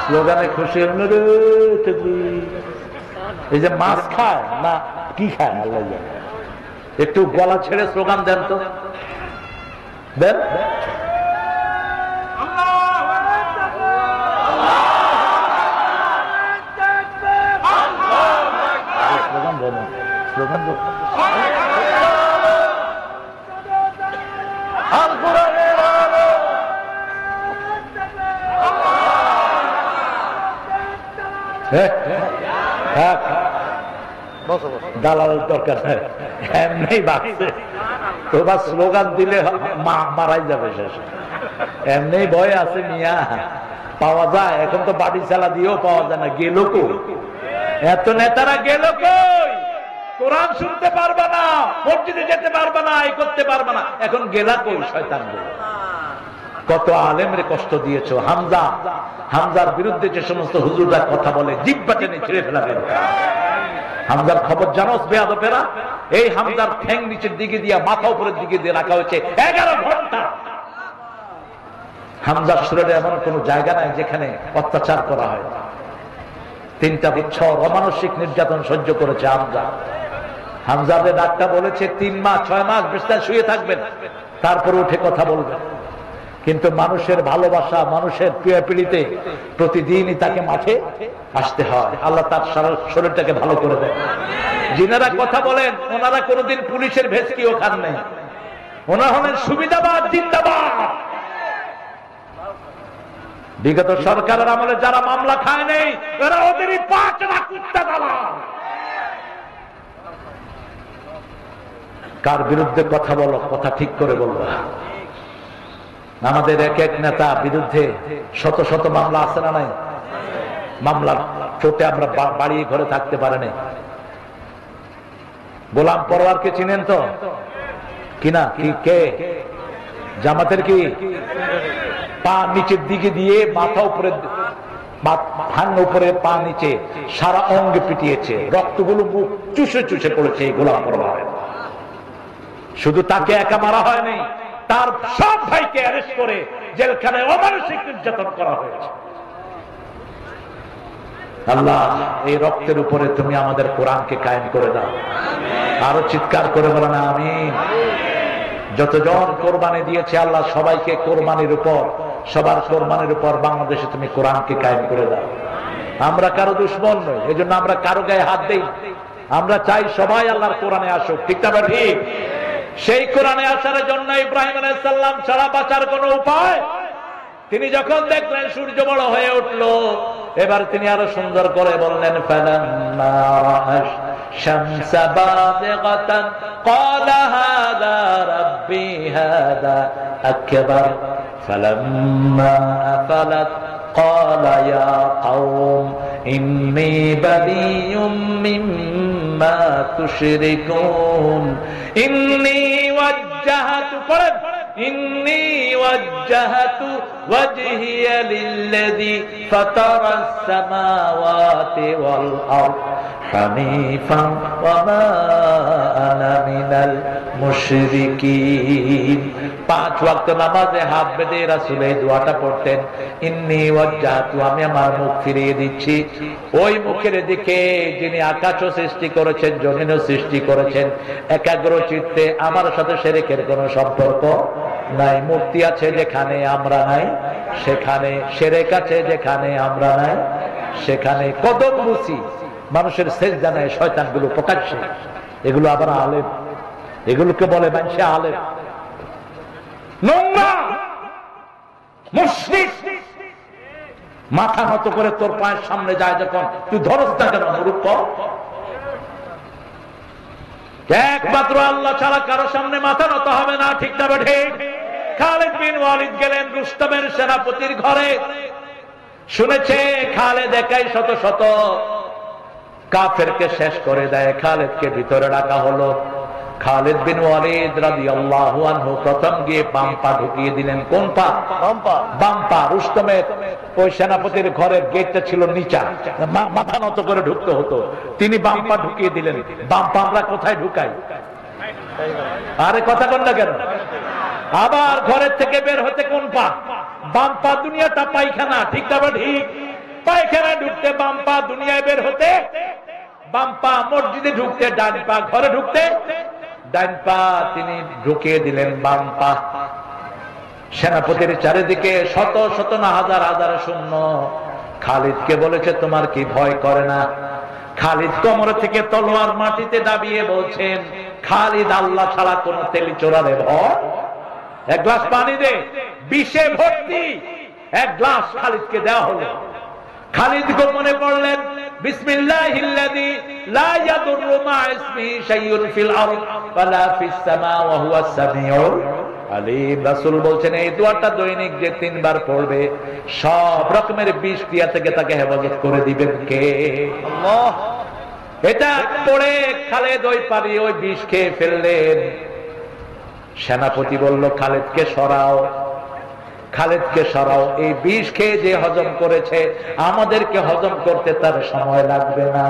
স্লোগানে খুশি হল। এই যে মাছ খায় না কি খায় আল্লাহ জানে। একটু গলা ছেড়ে স্লোগান দেন তো, দেন। স্লোগান দেন, স্লোগান দেন। দালালের দরকার নাই, এমনি বাঁচছে। তোমার স্লোগান দিলে মারাই যাবে শেষ। এমনি ভয় আছে মিয়া, পাওয়া যায়। এখন তো বাড়ি চালা দিয়েও পাওয়া যায় না। গেল কই এত নেতারা? গেল কই? কোরআন শুনতে পারবে না, মসজিদে যেতে পারবে না, এই করতে পারবে না। এখন গেলা কই শয়তান? কত আলেমরে কষ্ট দিয়েছো। হামজার বিরুদ্ধে যে সমস্ত হুজুররা কথা বলে জিহ্বা টেনে ছিঁড়ে ফেলা দরকার। হামজার খবর জানোস বেয়াদবেরা? এই হামজার ঠ্যাং নিচের দিকে দিয়া মাথা উপরের দিকে দিয়ে রাখা হয়েছে 11 ঘন্টা। হামজার শরীরে এমন কোন জায়গা নাই যেখানে অত্যাচার করা হয়। 3টা বছর অমানসিক নির্যাতন সহ্য করেছে হামজাদের ডাক্তার বলেছে 3 মাস 6 মাস বিছানায় শুয়ে থাকবেন, তারপর উঠে কথা বলবেন। কিন্তু মানুষের ভালোবাসা, মানুষের পিড়িতে প্রতিদিনই তাকে মাঠে আসতে হয়। আল্লাহ তার সারা শরীরটাকে ভালো করে দেয়। যিনারা কথা বলেন ওনারা কোনোদিন পুলিশের ভেস্কিও খান নাই। ওনারা হলেন সুবিধাবাদ জিন্দাবাদ। বিগত সরকারের আমলে যারা মামলা খায় নেই এরা ওদেরই 5 লাখ কুত্তা দালাল। কার বিরুদ্ধে কথা বলো, কথা ঠিক করে বলবো। আমাদের এক এক নেতা বিরুদ্ধে শত শত মামলা আছে না নাই? মামলার চোটে আমরা বাড়িয়ে ঘরে থাকতে পারিনি। গোলাম পরোয়ারকে চিনেন তো কিনা? কি কে? জামাতের কি? পা নিচের দিকে দিয়ে মাথা উপরে, উপরে পা নিচে সারা অঙ্গে পিটিয়েছে, রক্তগুলো মুখ চুষে চুষে পড়েছে এই গোলাম পরোয়ার। শুধু তাকে একা মারা হয়নি, তার সব ভাইকে অ্যারেস্ট করে জেলখানায় অমানসিক নির্যাতন করা হয়েছে। আল্লাহ এই রক্তের উপরে তুমি আমাদের কোরআনকে কায়েম করে দাও। আরো চিৎকার করে বলেন আমিন। যতজন কোরবানি দিয়েছে আল্লাহ সবাইকে কোরবানির উপর, সবার কোরবানির উপর বাংলাদেশে তুমি কোরআনকে কায়েম করে দাও। আমরা কারো দুশ্মন নই, এজন্য আমরা কারো গায়ে হাত দেই। আমরা চাই সবাই আল্লাহর কোরআনে আসুক। ঠিক না ঠিক? সেই কোরআনে আসার জন্য ইব্রাহিম আলাইহিস সালাম ছাড়া বাঁচার কোন উপায়? তিনি যখন দেখলেন সূর্য বড় হয়ে উঠলো, এবার তিনি আরো সুন্দর করে বললেন ফালাম্মা রাআশ শামসা বাযিগাতান ক্বালা হাযা রাব্বি হাযা আকবার ফালাম্মা আফালাত ক্বালা ইয়া কওম ইন্নী বারিয়ুম মিম্মা তুশরিকুন ইন্নী ওয়াজ্জাহতু ইন্নী ওয়াজ্জাহতু ওয়াজহিয়া লিল্লাযী ফাতারাস সামাওয়াতি ওয়াল আরদ হানিফান ওয়া মা আনা মিনাল মুশরিকিন। 5 ওয়াক্ত নামাজে হাত বেঁধে রাসূল এই দোয়াটা পড়তেন, ইন্নী ওয়াজ্জাহতু, আমি আমার মুখ ফিরিয়ে দিচ্ছি ওই মুখের দিকে যিনি আকাশও সৃষ্টি করেছেন, জমিনও সৃষ্টি করেছেন, একাগ্র চিত্তে। আমার সাথে শিরকের কোনো সম্পর্ক নাই। মূর্তি আছে যেখানে আমরা নাই সেখানে, শিরক আছে যেখানে আমরা নাই সেখানে। কদম মুছি, মানুষের সেজদা নেয় শয়তানগুলো প্রকাশ্যে, এগুলো আবার আলেম, এগুলোকে বলে মানুষে আলেম। নোংরা মুশরিক মাথা নত করে তোর পায়ের সামনে যায় যখন, তুই ধরস না কেন মূর্খ? একমাত্র আল্লাহ ছাড়া কারো সামনে মাথা নত হবে না, ঠিক না ঠিক? খালিদ বিন ওয়ালিদ গেলেন রুস্তমের সেনাপতির ঘরে, শুনেছে খালিদ একাই শত শত কাফেরকে শেষ করে দেয়। খালিদকে ভিতরে রাখা হলো। খালিদ বিন ওয়ালিদ রাদিয়াল্লাহু আনহু প্রথম গিয়ে বাম পা ঢুকিয়ে দিলেন। কোন পা? বাম পা। রুস্তমের ওই সেনাপতির ঘরের গেটটা ছিল নিচা, মাথা নত করে ঢুকতে হতো, তিনি বাম পা ঢুকিয়ে দিলেন। বাম পা আমরা কোথায় ঢুকাই? আরে কথা কন না কেন? আবার ঘরের থেকে বের হতে কোন পা? বাম পা। দুনিয়াটা পায়খানা, ঠিক না ঠিক? পায়খানা ঢুকতে বাম পা, দুনিয়ায় বের হতে বাম পা। মসজিদে ঢুকতে ডান পা, ঘরে ঢুকতে ডান পা। তিনি ঢুকিয়ে দিলেন বাম পা। সেনাপতির চারিদিকে শত শত না হাজার হাজার সৈন্য। খালিদকে বলেছে, তোমার কি ভয় করে না? খালিদ কোমর থেকে তলোয়ার মাটিতে দাবিয়ে বলছেন, খালিদ আল্লাহ ছাড়া কোন তেলি চোরারে ভয়? এক গ্লাস পানি দে, বিষে ভর্তি এক গ্লাস খালিদকে দেওয়া হলো। খালিদ গোপনে পড়লেন, বিসমিল্লাহিল্লাযী লা ইয়াদুররু মা ইসমিহি শাইউন ফিল আরদ ওয়ালা ফিস সামা ওয়া হুয়াস সামিউল আলিম। রাসূল বলছেন এই দোয়াটা দৈনিক যে 3 বার পড়বে, সব রকমের বিষ ক্রিয়া থেকে তাকে হেফাজত করে দিবেন কে? আল্লাহ। এটা পড়ে খালিদ ওই পারি ওই বিষ খেয়ে ফেললেন। সেনাপতি বলল, খালিদকে সরাও, খালিদকে সরাও। এই বিষ খেয়ে যে হজম করেছে, আমাদেরকে হজম করতে তার সময় লাগবে না।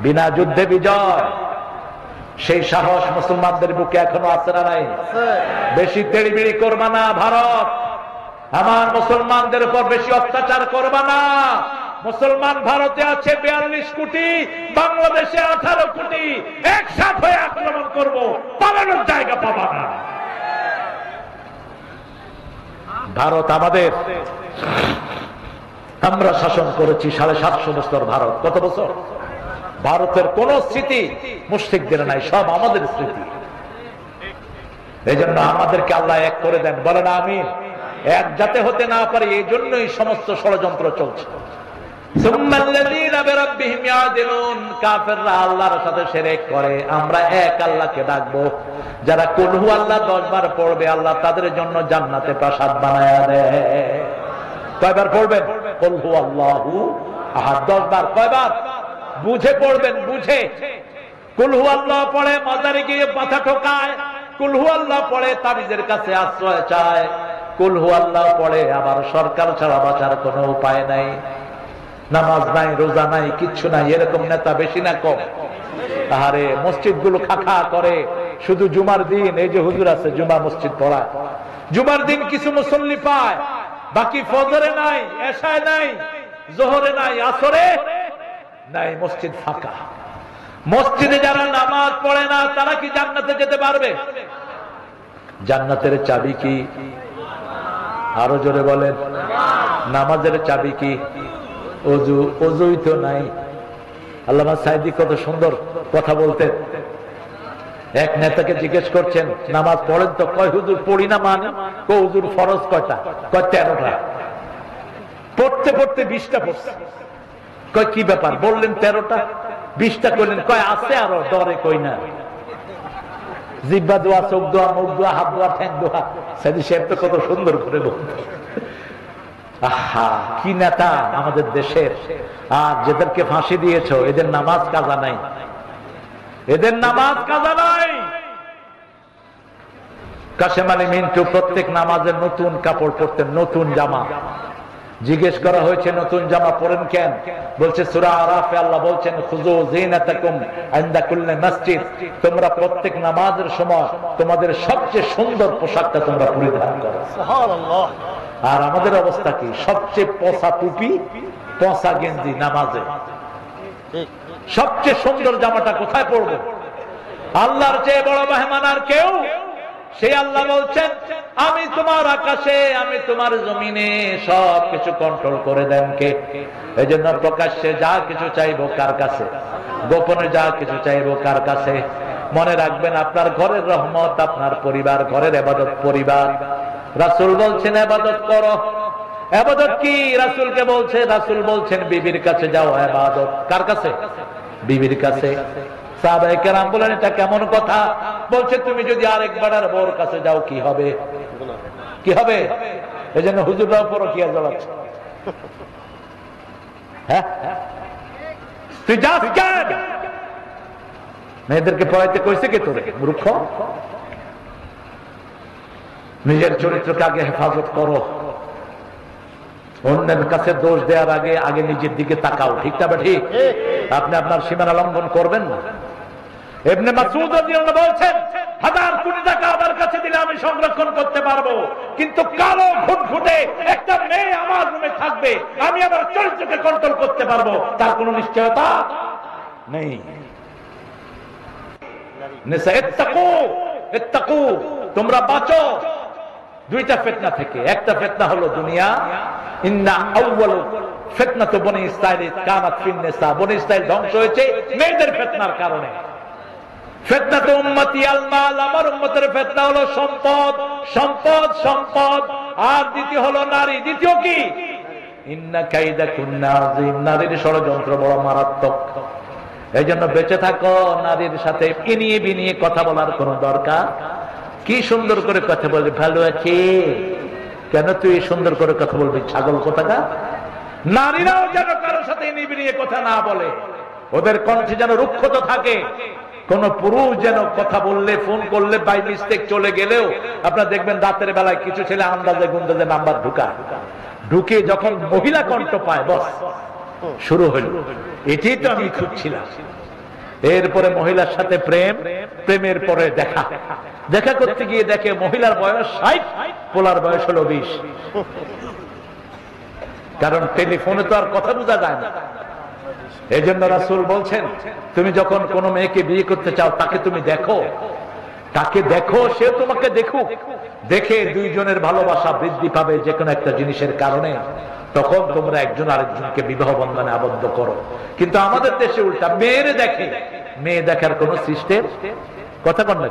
বিনা যুদ্ধে বিজয়, সেই সাহস মুসলমানদের বুকে এখনো আছে না নাই? বেশি তেড়িবিড়ি করবা না ভারত, আমার মুসলমানদের উপর বেশি অত্যাচার করবা না। মুসলমান ভারতে আছে 42 কোটি, বাংলাদেশে 18 কোটি। একসাথে হয়ে আক্রমণ করব, পালানোর জায়গা পাবা না। ভারত আমাদের, আমরা শাসন করেছি 750 বছর। ভারত কত বছর? ভারতের কোন স্মৃতি মুশরিকদের নাই, সব আমাদের স্মৃতি। এই জন্য আমাদেরকে আল্লাহ এক করে দেন, বলেন আমিন। এক যাতে হতে না পারে এই জন্যই সমস্ত ষড়যন্ত্র চলছে। কাফেররা আল্লাহর সাথে শিরক করে, আমরা এক আল্লাহকে ডাকবো। যারা কুল হু আল্লাহ 10 বার পড়বে, আল্লাহ তাদের জন্য জান্নাতে প্রাসাদ বানায়া দেয়। কয়বার পড়বেন? কুল হু আল্লাহু আহাদ 10 বার। কয়বার? বুঝে পড়বেন, বুঝে। কুল হু আল্লাহ পড়ে মাজারে গিয়ে মাথা ঠোকায়, কুল হু আল্লাহ পড়ে তাবিজের কাছে আশ্রয় চায়, কুল হু আল্লাহ পড়ে আবার সরকার ছাড়া বাঁচার কোনো উপায় নাই। নামাজ নাই, রোজা নাই, কিচ্ছু নাই, এরকম নেতা বেশি না কম? আরে মসজিদ গুলো খাখা করে, শুধু জুমার দিন এই যে হুজুর আছে জুমা মসজিদ পড়া, জুমার দিন কিছু মুসল্লি পায়, বাকি ফজরে নাই, এশায় নাই, জোহরে নাই, আসরে নাই, মসজিদ ফাঁকা। মসজিদে যারা নামাজ পড়ে না তারা কি জান্নাতে যেতে পারবে? জান্নাতের চাবি কি? আরো জোরে বলেন। নামাজের চাবি কি? অজু। অজুই তো নাই। আল্লামা সাইদি কত সুন্দর কথা বলতেন। এক নেতাকে জিজ্ঞেস করছেন, নামাজ পড়েন তো? কয় হুজুর পড়ি না। মানে হুজুর ফরজ কয়টা? কয় 13টা। পড়তে পড়তে 20টা পড়ছে। কয় কি ব্যাপার? বললেন 13টা, 20টা করলেন। কয় আছে আরো, ডরে কই না। জিব্বা দোয়া, চোখ দোয়া, মুখ দোয়া, হাত দোয়া, ঠ্যাং দোয়া। সাইদি সাহেব তো কত সুন্দর করে বলতেন। আহা, কি নেতা আমাদের দেশের। আর যাদেরকে ফাঁসি দিয়েছো এদের নামাজ কাজা নাই, এদের নামাজ কাজা নাই। কাশেম আলী মিন্টু প্রত্যেক নামাজে নতুন কাপড় পরতেন, নতুন জামা। জিজ্ঞেস করা হয়েছে নতুন জামা পরেন কেন? বলছে সূরা আরাফে আল্লাহ বলছেন খুযু যিনাতাকুম ইনদা কুল্লি মসজিদ, তোমরা প্রত্যেক নামাজের সময় তোমাদের সবচেয়ে সুন্দর পোশাকটা তোমরা পরিধান করো। সুবহানাল্লাহ। আর আমাদের অবস্থা কি? সবচেয়ে পচা টুপি, পচা গেঞ্জি নামাজে। সবচেয়ে সুন্দর জামাটা কোথায় পরবো? আল্লাহর চেয়ে বড় মেহমান আর কেউ? সেই আল্লাহ বলছেন আমি তোমার আকাশে, আমি তোমার জমিনে সবকিছু কন্ট্রোল করে দেন কে? এই জন্য প্রকাশ্যে যা কিছু চাইবো কার কাছে, গোপনে যা কিছু চাইবো কার কাছে? মনে রাখবেন আপনার ঘরের রহমত আপনার পরিবার, ঘরের ইবাদত পরিবার। রাসূল বলছেন ইবাদত করো। ইবাদত কি? রাসূলকে বলছে, রাসূল বলছেন বিবির কাছে যাও ইবাদত। কার কাছে? বিবির কাছে। সাহাবায়ে কেরাম বলেন এটা কেমন কথা? বলছে তুমি যদি আরেকবার আর বউর কাছে যাও কি হবে? কি হবে? এই জন্য হুজুররাও পরকিয়া জ্বালাচ্ছে। হ্যাঁ, তুই যাস কেন? মেয়েদেরকে পড়াইতে কইছে কে তোরে? মূর্খ। নিজের চরিত্রকে আগে হেফাজত করো। অন্যের কাছে দোষ দেওয়ার আগে আগে নিজের দিকে তাকাও। ঠিক না? ঠিক। আপনি আপনার সীমানা লঙ্ঘন করবেন না। ইবনে মাসউদ রাদিয়াল্লাহু আনহু বলছেন 1000 কোটি টাকা আমার কাছে দিলে আমি সংরক্ষণ করতে পারবো, কিন্তু কালো ঘুটঘুটে একটা মেয়ে আমার রুমে থাকবে, আমি আমার চরিত্রকে কন্ট্রোল করতে পারবো, তার কোনো নিশ্চয়তা নেই। নিসা ইত্তাকু, ইত্তাকু, তোমরা বাঁচো দুইটা ফিতনা থেকে। একটা ফিতনা হলো দুনিয়া। ইন্না আউয়ালু ফিতনাতু বনি ইসরাঈল কানাত ফিন নিসা, বনি ইসরাঈল ধ্বংস হয়েছে মেয়েদের ফিতনার কারণে। ফিতনাতু উম্মতি আল মাল, আমার উম্মতের ফিতনা হলো সম্পদ, সম্পদ, সম্পদ। আর দ্বিতীয় হলো নারী। দ্বিতীয় কি? ইন্না কাইদাকুন্না আযীম, নারীর ষড়যন্ত্র বড় মারাত্মক। এই জন্য বেঁচে থাকো। নারীর সাথে ইনিয়ে বিনিয়ে কথা বলার কোনো দরকার? কি সুন্দর করে কথা বলবি, ভালো আছে কেন তুই সুন্দর করে কথা বলবি? ছাগল কোথাকা। নারীরাও যেন কারোর সাথে নিয়ে কথা না বলে, ওদের কণ্ঠে যেন রুক্ষতা থাকে। কোন পুরুষ যেন কথা বললে, ফোন করলে বাই মিস্টেক চলে গেলেও আপনারা দেখবেন রাতের বেলায় কিছু ছেলে আন্দাজে গুন্দাজে নাম্বার ঢুকায়, ঢুকে যখন মহিলা কণ্ঠ পায় বস শুরু হইল। এটাই তো আমি খুঁজছিলাম। এরপরে মহিলার সাথে প্রেম, প্রেমের পরে দেখা, দেখা করতে গিয়ে দেখে মহিলার বয়স 60, পোলার বয়স হলো 20। কারণ টেলিফোনে তো আর কথা বোঝা যায় না। এই জন্য রাসূল বলছেন তুমি যখন কোন মেয়েকে বিয়ে করতে চাও তাকে তুমি দেখো, তাকে দেখো, সে তোমাকে দেখুক। দেখে দুইজনের ভালোবাসা বৃদ্ধি পাবে যে কোনো একটা জিনিসের কারণে। তখন তোমরা একজন আরেকজনকে বিবাহ বন্ধনে আবদ্ধ করো। কিন্তু আমাদের দেশে উল্টা, মেয়েরে দেখে, মেয়ে দেখার কোন সিস্টেম কথা কন না।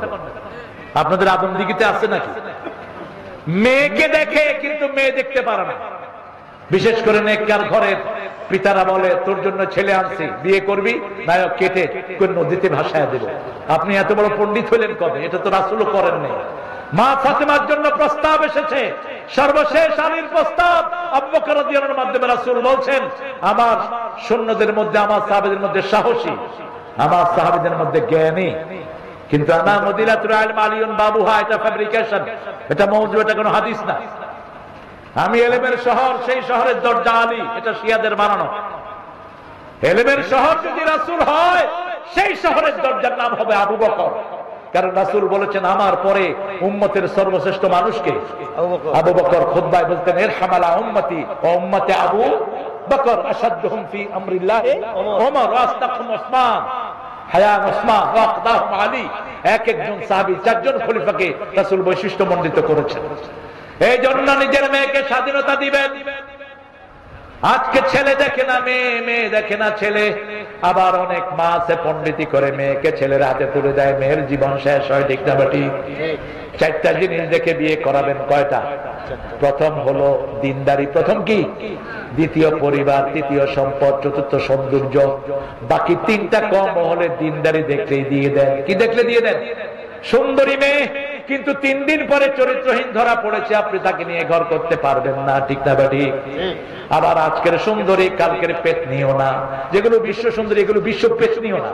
আপনাদের আদমদিঘিতে আছে নাকি? মেয়েকে দেখে কিন্তু মেয়ে দেখতে পারে না। বিশেষ করে নেককার ঘরের পিতারা বলে তোর জন্য ছেলে আনছি, বিয়ে করবি নায়ক কেটে নদীতে ভাসায় দেব। আপনি এত বড় পণ্ডিত হলেন কবে? এটা তো রাসূলও করেন নাই। মা ফাতেমার জন্য প্রস্তাব এসেছে, সর্বশেষ আলীর প্রস্তাব। আবু বকর রাদিয়াল্লাহু আনহুর মাধ্যমে রাসূল বলছেন আমার সৈন্যদের মধ্যে, আমার সাহাবীদের মধ্যে সাহসী, আমার সাহাবীদের মধ্যে জ্ঞানী, কিন্তু আনা মদিনাতুল ইলম আলিয়ুন বাবুহা, এটা ফ্যাব্রিকেশন, এটা মওজু, এটা কোনো হাদিস না। আমি এলেমের শহর, সেই শহরের দরজা আলী, এটা শিয়াদের বানানো। এলেমের শহর যদি রাসূল হয়, সেই শহরের দরজার নাম হবে আবু বকর। কারণ রাসূল বলেছেন আমার পরে উম্মতের সর্বশ্রেষ্ঠ মানুষকে আবু বকর। খুতবায় বলতেন ইরহামালা উম্মতি ওয়া উম্মতে আবু বকর আশাদুহুম ফি আমরিল্লাহি ওমর ওয়া আস্তাকুম উসমান হায়ান উসমান ওয়া আকদাহুম আলী। এক একজন সাহাবী, চারজন খলিফাকে রাসূল বৈশিষ্ট্যমণ্ডিত করেছেন। এই জন্য নিজের মেয়েকে স্বাধীনতা দিবেন। আজকে ছেলে দেখে না মেয়ে, মেয়ে দেখে না ছেলে। আবার অনেক মা আছে পণ্ডিতি করে মেয়েকে ছেলের হাতে তুলে দেয়, মেয়ের জীবন শেষ হয়। ঠিক না বেটি? চারটা জিনিস দেখে বিয়ে করাবেন। কয়টা? প্রথম হলো দিনদারি। প্রথম কি? দ্বিতীয় পরিবার, তৃতীয় সম্পদ, চতুর্থ সৌন্দর্য। বাকি তিনটা কম হলে দিনদারি দেখলেই দিয়ে দেন। কি দেখলে দিয়ে দেন? সুন্দরী মেয়ে কিন্তু 3 দিন পরে চরিত্রহীন ধরা পড়েছে, আপনি তাকে নিয়ে ঘর করতে পারবেন না। ঠিক না বেটি? আবার আজকের সুন্দরী কালকের পেট নিও না। যেগুলো বিশ্ব সুন্দরী এগুলো বিশ্ব পেট নিও না।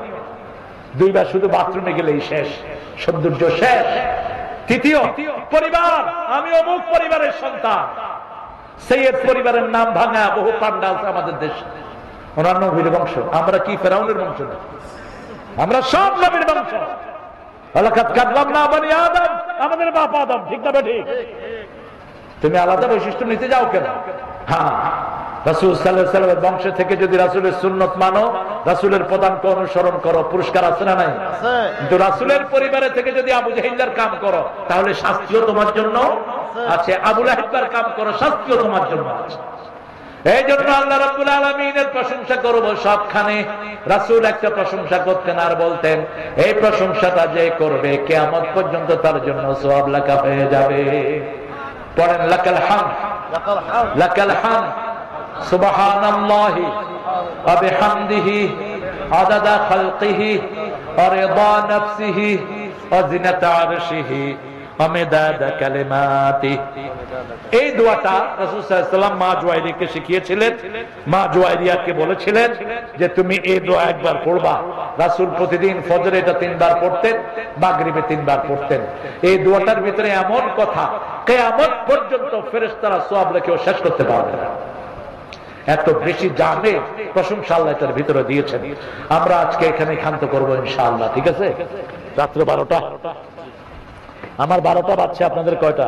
দুইবার শুধু বাথরুমে গেলেই শেষ, সৌন্দর্য শেষ। তৃতীয় পরিবার, আমি অমুক পরিবারের সন্তান। সৈয়দ পরিবারের নাম ভাঙা বহু পান্ডা আছে আমাদের দেশে, অন্যান্য নবীর বংশ। আমরা কি ফেরাউনের বংশ না? আমরা সব নবীর বংশ। ওয়ালাকাদ কাররামনা বনি আদম, আমাদের বাপ আদম, ঠিক না ঠিক? তুমি আলাদা বৈশিষ্ট্য নিতে যাও কেন? হ্যাঁ, রাসূল সাল্লাল্লাহু আলাইহি ওয়াসাল্লামের বংশ থেকে যদি রাসূলের সুন্নাত মানো, রাসূলের পদাঙ্ক অনুসরণ করো, পুরস্কার আছে না নাই? কিন্তু রাসূলের পরিবারে থেকে যদি আবু জাহিলের কাম করো, তাহলে শাস্তিও তোমার জন্য আছে। আবু লাহাবের কাম করো, শাস্তিও তোমার জন্য আছে। এই জন্য আল্লাহ রাব্বুল আলামিনের প্রশংসা করব সবখানে। রাসূল একটা প্রশংসা করতেন আর বলতেন, এই প্রশংসাটা যে করবে কিয়ামত পর্যন্ত তার জন্য সওয়াব লেখা হয়ে যাবে। পড়েন লাকাল হামদ, লাকাল হামদ, সুবহানাল্লাহি ওয়া বিহামদিহি আদাদা খালকিহি ওয়া রিদা নাফসিহি ওয়া জিনাতা আরশিহি ওয়া মিদাদা কালিমাতিহি। এই দোয়াটা রাসূল সাল্লাল্লাহু আলাইহি ওয়াসাল্লাম মা জুয়াইরিয়াকে শিখিয়েছিলেন। মা জুয়াইরিয়াকে বলেছিলেন যে তুমি এই দোয়া একবার পড়বা। রাসূল প্রতিদিন ফজরে এটা 3 বার পড়তেন, মাগরিবে 3 বার পড়তেন। এই দোয়াটার ভিতরে এমন কথা, কিয়ামত পর্যন্ত ফেরেশতারা সওয়াব লিখেও শেষ করতে পারবে না। এত বেশি জানে প্রশংসা আল্লাহ এটার ভিতরে দিয়েছেন। আমরা আজকে এখানে ক্ষান্ত করবো ইনশাআল্লাহ, ঠিক আছে? রাত্রে 12টা, আমার 12টা বাজছে, আপনাদের কয়টা?